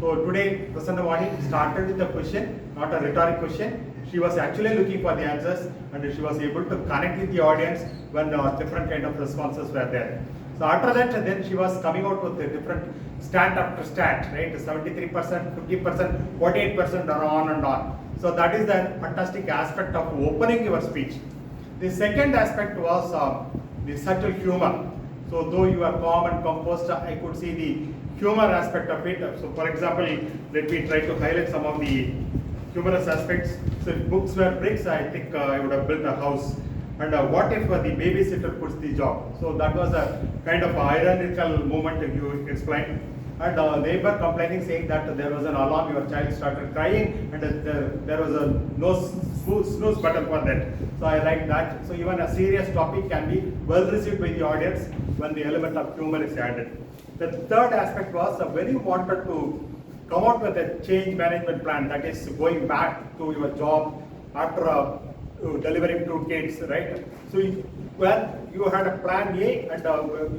So today Prasanna Vani started with a question, not a rhetoric question. She was actually looking for the answers and she was able to connect with the audience when different kind of responses were there. So after that, then she was coming out with a different stat after stat, right? 73%, 50%, 48%, and on and on. So that is the fantastic aspect of opening your speech. The second aspect was the subtle humor. So though you are calm and composed, I could see the humor aspect of it. So for example, let me try to highlight some of the humorous aspects. So if books were bricks, I think I would have built a house. And what if the babysitter puts the job? So that was a kind of ironical moment you explained. And they were complaining, saying that there was an alarm, your child started crying, and there was a no snooze button for that. So I like that. So even a serious topic can be well received by the audience when the element of humor is added. The third aspect was when you wanted to come out with a change management plan, that is going back to your job after delivering to kids, right? So when you had a plan A and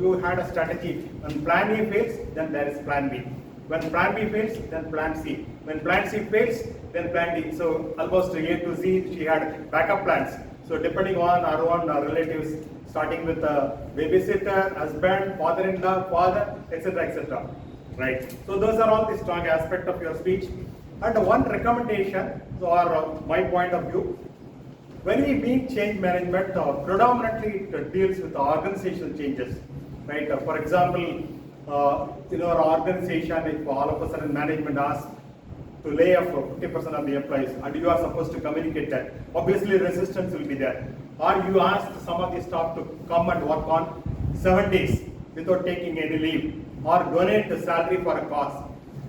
you had a strategy. When plan A fails, then there is plan B. When plan B fails, then plan C. When plan C fails, then plan D. So almost A to Z, she had backup plans. So depending on our own relatives, starting with babysitter, husband, father-in-law, father, etc., etc. Right. So those are all the strong aspects of your speech. And one recommendation, or my point of view, when we mean change management, predominantly it deals with organizational changes, right? For example, in our organization, if all of a sudden management asks to lay off 50% of the employees, and you are supposed to communicate that, obviously resistance will be there. Or you ask some of the staff to come and work on 7 days without taking any leave, or donate the salary for a cause.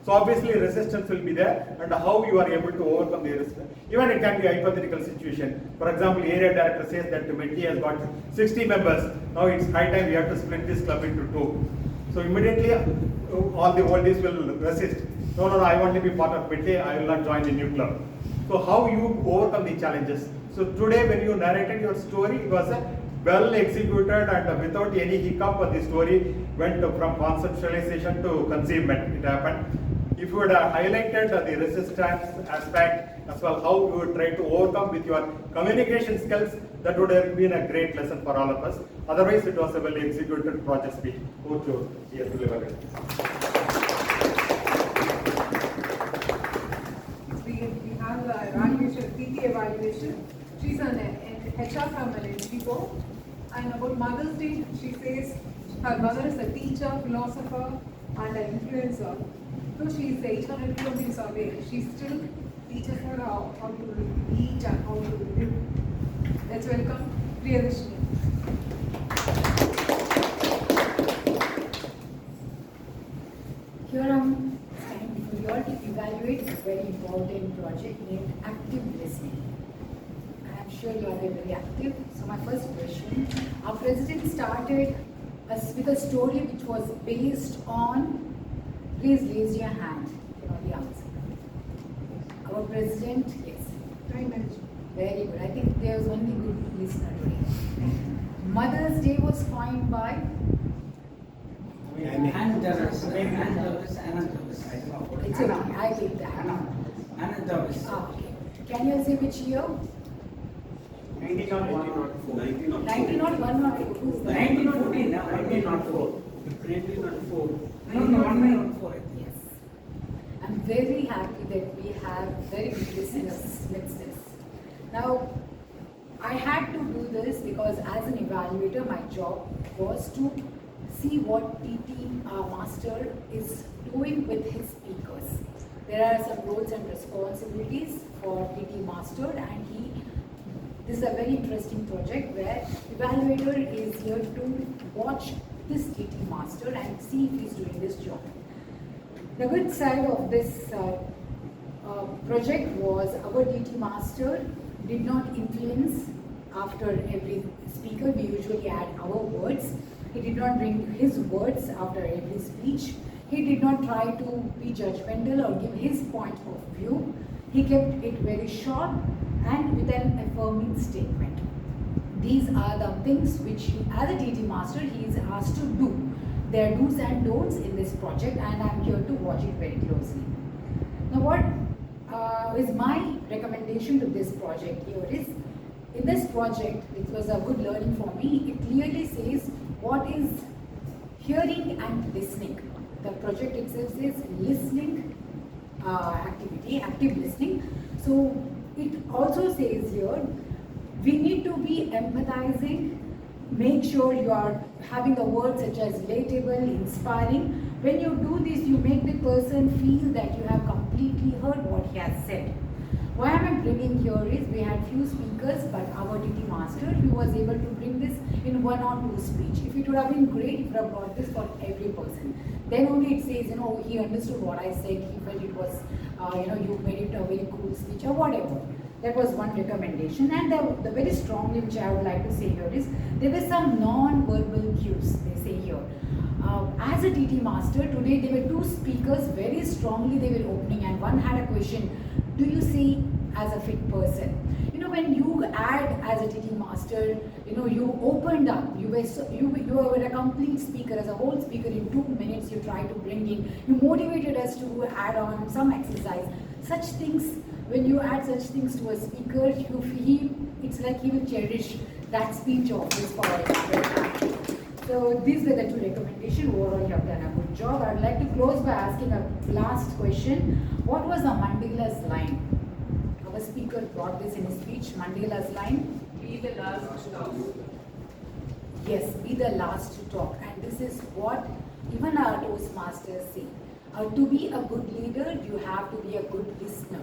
So obviously resistance will be there, and how you are able to overcome the resistance. Even it can be a hypothetical situation. For example, area director says that Medley has got 60 members. Now it's high time we have to split this club into 2. So immediately all the oldies will resist. No, I want to be part of Medley, I will not join the new club. So how you overcome the challenges. So today when you narrated your story, it was well executed and without any hiccup, the story went from conceptualization to conceivement. It happened. If you had highlighted the resistance aspect as well, how you would try to overcome with your communication skills, that would have been a great lesson for all of us. Otherwise, it was a well executed project speech. Go to here to deliver it. We have evaluation, PT evaluation. She's an HR from an NGO. And about Mother's Day, she says her mother is a teacher, philosopher, and an influencer. So she is 800 kilometers away. She still teaches her how to eat and how to live. Let's welcome Priyadashini. Here I'm standing for you all to evaluate a very important project named Active Listening. I'm sure you are very active. So my first question, our president started us with a story which was based on, please raise your hand, you know the answer. Our president, yes. Time management. Very good. I think there was only good listener today. Mother's Day was coined by? Anna Jarvis. It's okay, I take that. Anna Jarvis. Okay. Can you say which year? 1904. 1901 or who's that? 1914. 1904. 1904. No, 1904. Yes. I'm very happy that we have very good listeners amidst us. Now, I had to do this because as an evaluator, my job was to see what TT Master is doing with his speakers. There are some roles and responsibilities for TT Master, and this is a very interesting project where evaluator is here to watch this TT Master and see if he's doing this job. The good side of this project was our TT Master did not influence after every speaker. We usually add our words. He did not bring his words after every speech. He did not try to be judgmental or give his point of view. He kept it very short and with an affirming statement. These are the things which he, as a TT Master, he is asked to do. There are do's and don'ts in this project, and I'm here to watch it very closely. Now what is my recommendation to this project here is, in this project, it was a good learning for me, it clearly says what is hearing and listening. The project itself says listening activity, active listening. So it also says here, we need to be empathizing, make sure you are having the words such as relatable, inspiring. When you do this, you make the person feel that you have completely heard what he has said. Why am I bringing here is we had few speakers, but our DT master, he was able to bring this in 1 or 2 speech. If it would have been great, if we have brought this for every person. Then only it says, he understood what I said, he felt it was, you made it a very cool speech or whatever. That was one recommendation. And the very strongly which I would like to say here is, there were some non-verbal cues, they say here. As a TT master, today there were 2 speakers, very strongly they were opening, and one had a question, do you see as a fit person? When you add as a TT master, you opened up, you were a complete speaker, as a whole speaker. In 2 minutes you tried to bring in, you motivated us to add on some exercise. Such things, when you add such things to a speaker, it's like he will cherish that speech of his for a longer time. So these were the 2 recommendations. Overall, you have done a good job. I'd like to close by asking a last question. What was the Mandela's line? Our speaker brought this in his speech. Mandela's line? Be the last to talk. Yes, be the last to talk. And this is what even our Toastmasters say. To be a good leader, you have to be a good listener.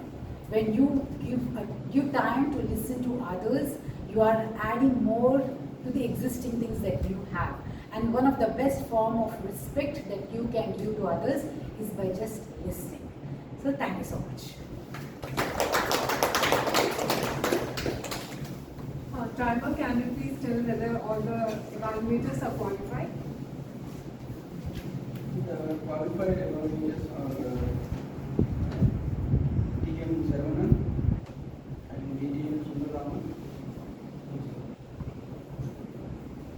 When you give time to listen to others, you are adding more to the existing things that you have. And one of the best form of respect that you can give to others is by just listening. So thank you so much. Timer, can you please tell whether all the evaluators are qualified? The qualified evaluators are TM Saravanan and DTM Sundararaman.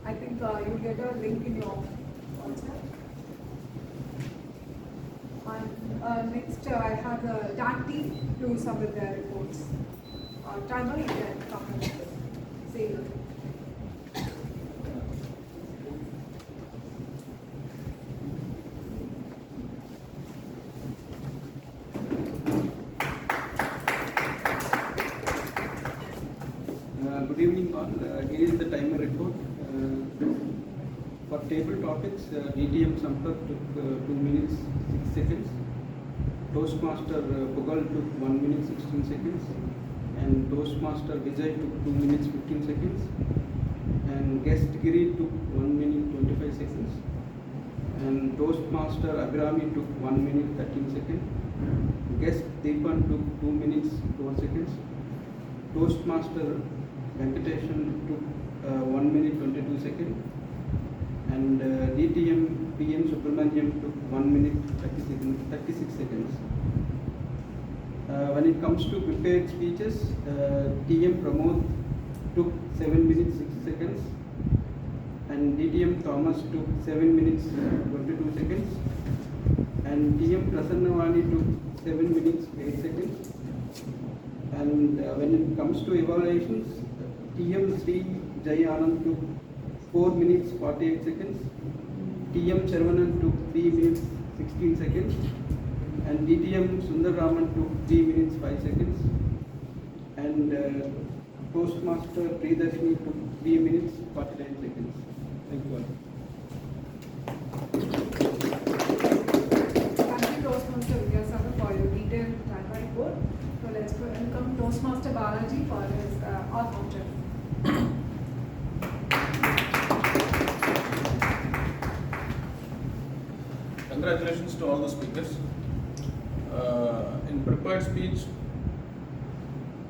I think you'll get a link in your WhatsApp. And next, I have the DAT team to submit their reports. Timer, you can come and say it. Good evening all. Here is the timer report. For table topics, DTM Sampak took 2 minutes 6 seconds. Toastmaster Pugal took 1 minute 16 seconds. And Toastmaster Vijay took 2 minutes 15 seconds. And guest Giri took 1 minute 25 seconds. And Toastmaster Abhirami took 1 minute 13 seconds. Guest Deepan took 2 minutes 12 seconds. Toastmaster Venkateshan took 1 minute 22 seconds. And DTM PM Subramaniam took 1 minute 36 seconds. When it comes to prepared speeches, TM Pramod took 7 minutes 6 seconds. And DTM Thomas took 7 minutes 22 seconds. And TM Prasannavani took 7 minutes 8 seconds. And when it comes to evaluations, TM Sri Jai Anand took 4 minutes 48 seconds. TM Charvanan took 3 minutes 16 seconds. And DTM Sundararaman took 3 minutes 5 seconds. And Toastmaster Priyadarshini took 3 minutes 49 seconds. Thank you all. Thank you, Toastmaster Vidyasagar, for your detailed timer report. So let's go welcome Toastmaster Balaji for his output. Congratulations to all the speakers. In prepared speech,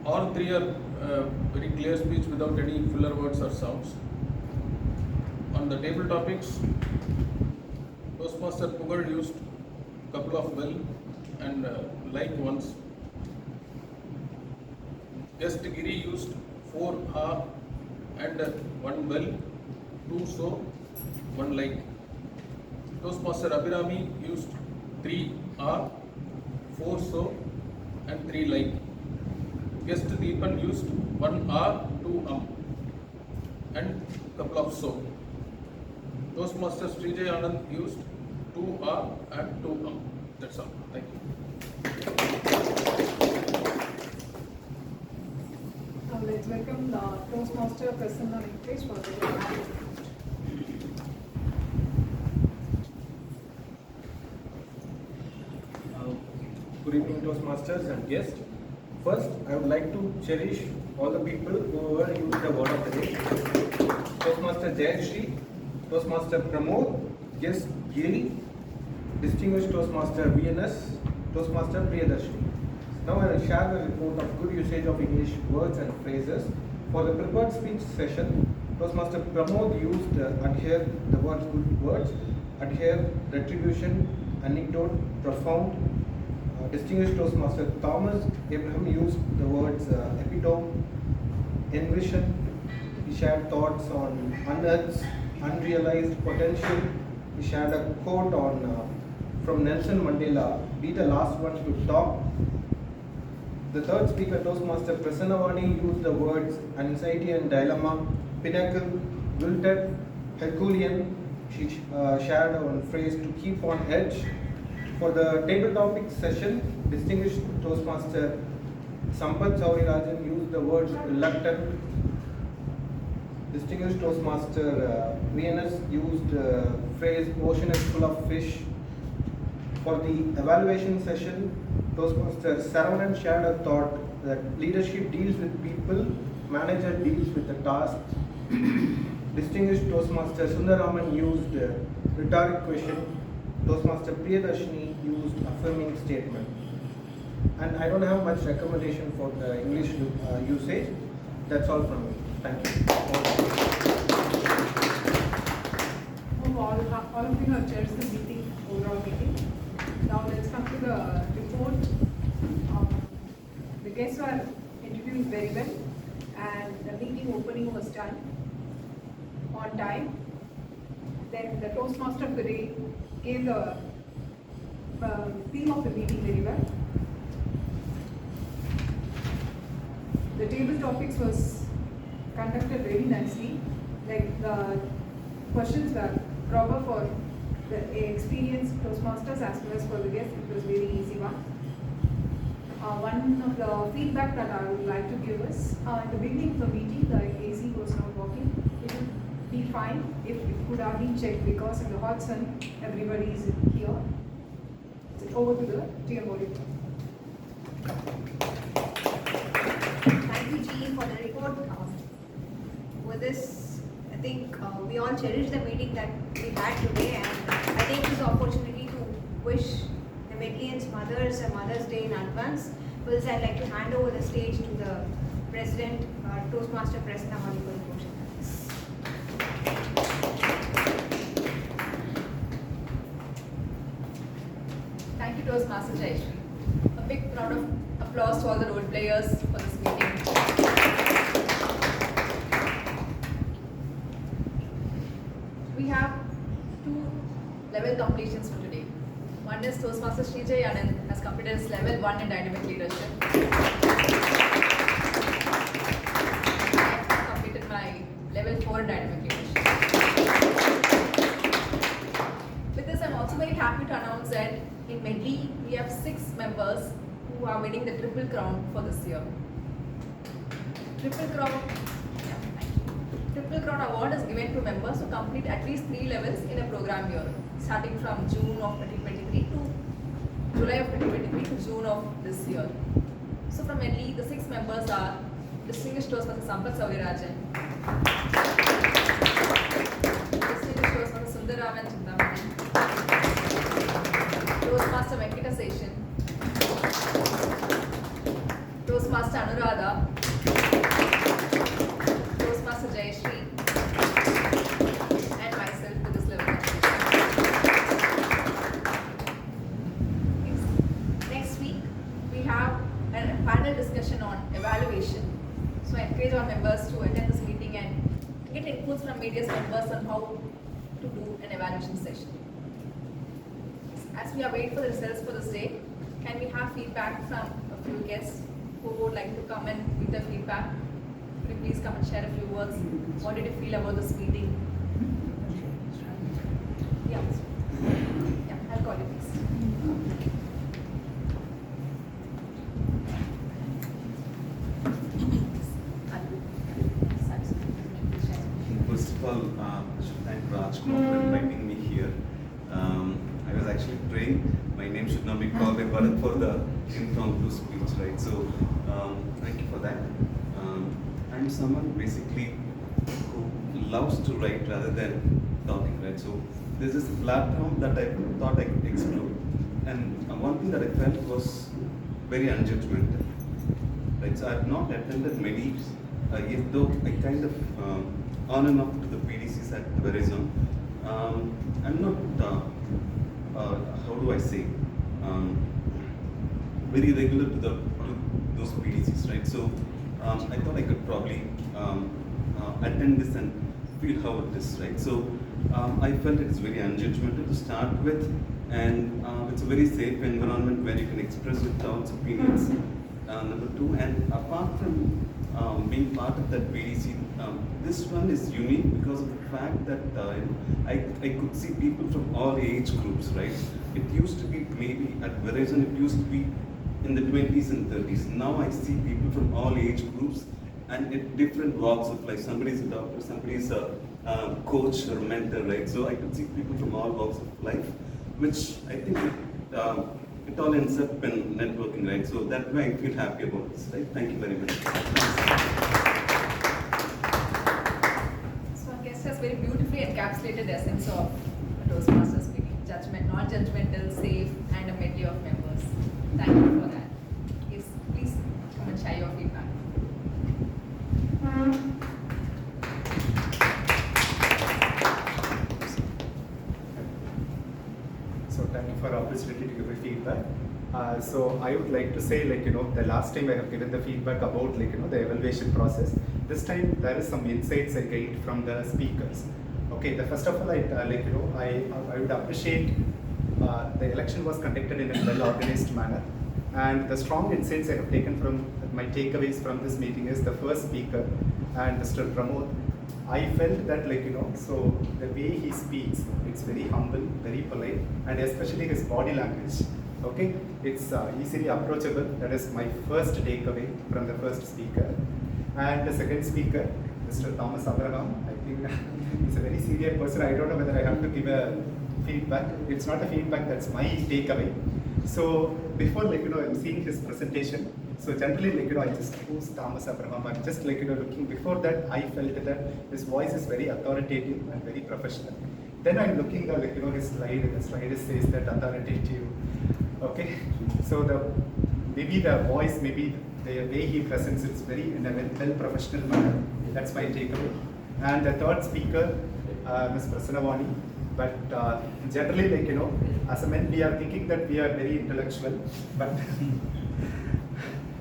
all 3 are very clear speech without any filler words or sounds. On the table topics, Toastmaster Pugal used a couple of well and light ones. Guest Giri used 4 ha and 1 well, 2 so, 1 light. Toastmaster Abhirami used 3 R, 4 so, and 3 light. Guest Deepan used 1 R, 2 and couple of so. Toastmaster Srijay Anand used 2 R and 2 That's all. Thank you. Now let's welcome Toastmaster Prasanna Venkatesh for the Good evening, Toastmasters and guests. First, I would like to cherish all the people who were used the word of the day. Toastmaster Jayashri, Toastmaster Pramod, guest Giri, distinguished Toastmaster VNS, Toastmaster Priyadarshini. Now I will share the report of good usage of English words and phrases. For the prepared speech session, Toastmaster Pramod used adhere, the words good words, adhere, retribution, anecdote, profound. Distinguished Toastmaster Thomas Abraham used the words epitome, envision. He shared thoughts on unearths, unrealized potential. He shared a quote on from Nelson Mandela, be the last one to talk. The third speaker, Toastmaster Prasanavani, used the words anxiety and dilemma, pinnacle, wilted, Herculean. She shared one phrase to keep on edge. For the table topic session, distinguished Toastmaster Sampath Saurirajan used the words reluctant. Distinguished Toastmaster VNS used phrase ocean is full of fish. For the evaluation session, Toastmaster Saravanan shared a thought that leadership deals with people, manager deals with the task. Distinguished Toastmaster Sundaraman used rhetoric question. Toastmaster Priyadarshini used affirming statement. And I don't have much recommendation for the English usage. That's all from me. Thank you. All of you have cherished the meeting, overall meeting. Now let's come to the report. The guests were introduced very well and the meeting opening was done on time. Then the Toastmaster of the day gave the theme of the meeting very well. The table topics was conducted very nicely. Like the questions were proper for the experienced Toastmasters as well as for the guests. It was very easy one. One of the feedback that I would like to give is, at the beginning of the meeting, the AC was not working. It would be fine if it could have been checked because in the hot sun, everybody is here. Over to the TM auditor. Thank you, G, for the report. With this, I think we all cherish the meeting that we had today, and I take this opportunity to wish the Medleyan's mothers a Mother's Day in advance. With this, I'd like to hand over the stage to the President, Toastmaster Prasanna for the motion. Thank you, Toastmaster Jayashri. A big round of applause to all the role players for this meeting. We have 2 level completions for today. One is Toastmaster Srijay Anand has completed his level 1 in dynamic leadership. I have completed my level 4 in dynamic leadership. With this, I'm also very happy to announce that in Medley, we have 6 members who are winning the Triple Crown for this year. Triple Crown award is given to members who complete at least 3 levels in a program year, starting from June of 2023 to July of 2023 to June of this year. So from Medley, the 6 members are Distinguished Toastmaster Sampath Saurirajan, Distinguished Toastmaster Sundaraman Chintamani, Toastmaster Venkata Seshan, Toastmaster Anuradha, Toastmaster Jayashri, and myself to this level. Next week, we have a panel discussion on evaluation. So I encourage our members to attend this meeting and get inputs from various members on how to do an evaluation session. As we are waiting for the results for this day, can we have feedback from a few guests who would like to come and give their feedback? Could you please come and share a few words? What did you feel about this meeting? Yeah, I'll call you please. First of all, I should thank Raj for inviting me here. I was actually praying my name should not be called by Bharat for the impromptu speech, right? So thank you for that. I'm someone basically who loves to write rather than talking, right? So this is a platform that I thought I could explore. And one thing that I felt was very unjudgmental. Right? So I have not attended many, yet though I kind of on and off to the PDCs at Verizon. I'm not, how do I say, very regular to those PDCs, right? So I thought I could probably attend this and feel how it is, right? So I felt it's very unjudgmental to start with, and it's a very safe environment where you can express your thoughts, opinions. Number two, and apart from being part of that PDC, this one is unique because of the fact that I could see people from all age groups, right? It used to be maybe at Verizon, it used to be in the 20s and 30s. Now I see people from all age groups and in different walks of life. Somebody is a doctor, somebody is a coach or mentor, right? So I could see people from all walks of life, which I think it all ends up in networking, right? So that way I feel happy about this, right? Thank you very much. So our guest has very beautifully encapsulated the essence of a Toastmasters meeting. Non-judgmental, safe, and a medley of members. Thank you for that. Yes, please come and share your feedback. So thank you for the opportunity to give a feedback. So I would like to say, the last time I have given the feedback about, the evaluation process. This time there is some insights I gained from the speakers. Okay, the first of all, I would appreciate the election was conducted in a well-organized manner, and the strong insights I have taken from my takeaways from this meeting is the first speaker and Mr. Pramod. I felt that so the way he speaks, it's very humble, very polite, and especially his body language. Okay, it's easily approachable. That is my first takeaway from the first speaker. And the second speaker, Mr. Thomas Abraham, I think he's a very senior person. I don't know whether I have to give a feedback. It's not a feedback, that's my takeaway. So before I'm seeing his presentation, so generally I just choose Thomas Abraham. I'm just looking before that, I felt that his voice is very authoritative and very professional. Then I'm looking at his slide, and the slide says that authoritative. Okay, so maybe the voice, maybe the way he presents, it's very in a well professional manner. That's my takeaway. And the third speaker, Ms. Prasanavani. But generally, as a men, we are thinking that we are very intellectual, but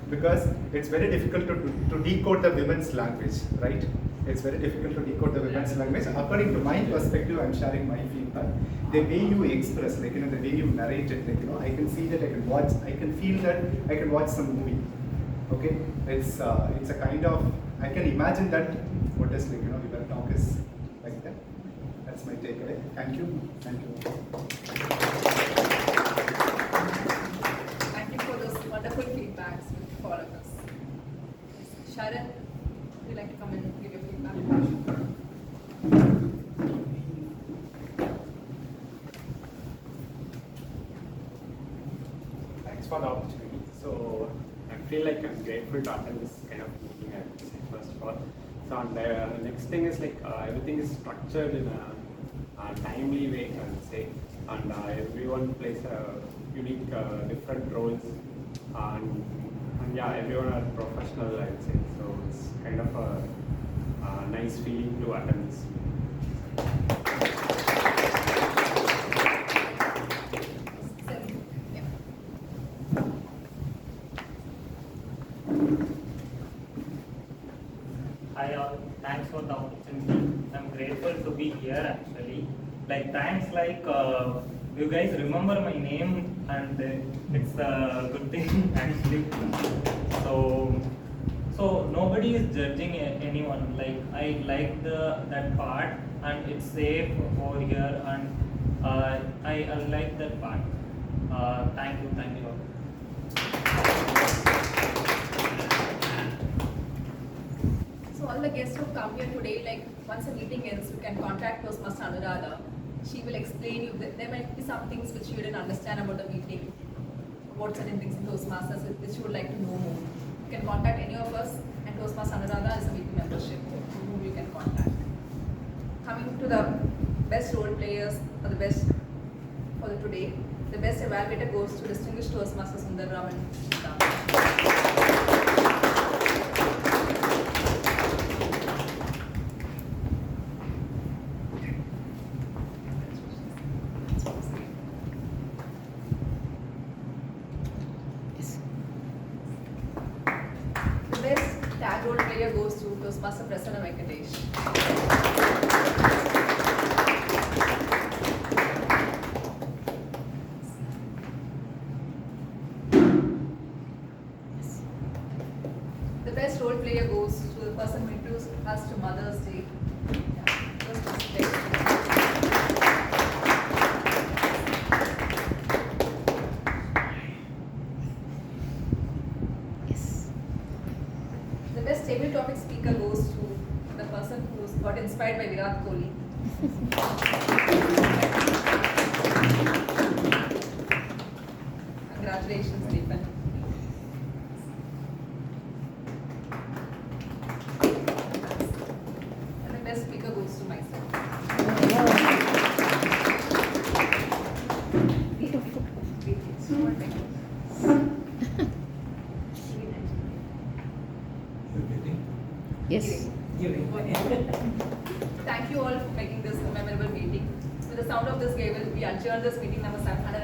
because it's very difficult to decode the women's language, right? It's very difficult to decode the women's language. According to my perspective, I'm sharing my feedback. The way you express, the way you narrate it, I can see that, I can feel that I can watch some movie. Okay, it's a kind of, I can imagine that what is your talk is like that. That's my takeaway. Thank you. Thank you. Thank you for those wonderful feedbacks for all of us. Sharon, would you like to come and give your feedback? Thanks for the opportunity. So I feel like I'm grateful to attend this kind of meeting, I would say, first of all. So and the next thing is everything is structured in a timely way, I would say, and everyone plays a unique different roles, and yeah, everyone are professional, I would say. So it's kind of a nice feeling to attend this. Hi all, thanks for the opportunity. I'm grateful to be here actually. Thanks you guys remember my name, and it's a good thing actually. So nobody is judging anyone. I like that part, and it's safe over here, and I like that part. Thank you all. So all the guests who come here today, once the meeting ends, you can contact Toastmaster Anuradha. she will explain you. There might be some things which you didn't understand about the meeting, what certain things in Toastmasters which you would like to know more. You can contact any of us, and Toastmasters Anuradha is a meeting membership whom you can contact. Coming to the best role players or the best for the today, the best evaluator goes to distinguished Toastmaster Sundar Raman. The best tag role player goes to Toastmaster Prasanna Venkatesh. The best role player goes to the person who introduced us to Mother's Day. The best table topic speaker goes to the person who got inspired by Virat Kohli. Congratulations, Deepan. And the best speaker goes to myself. Yes. Thank you all for making this a memorable meeting. With the sound of this gavel, we adjourn this meeting number 700.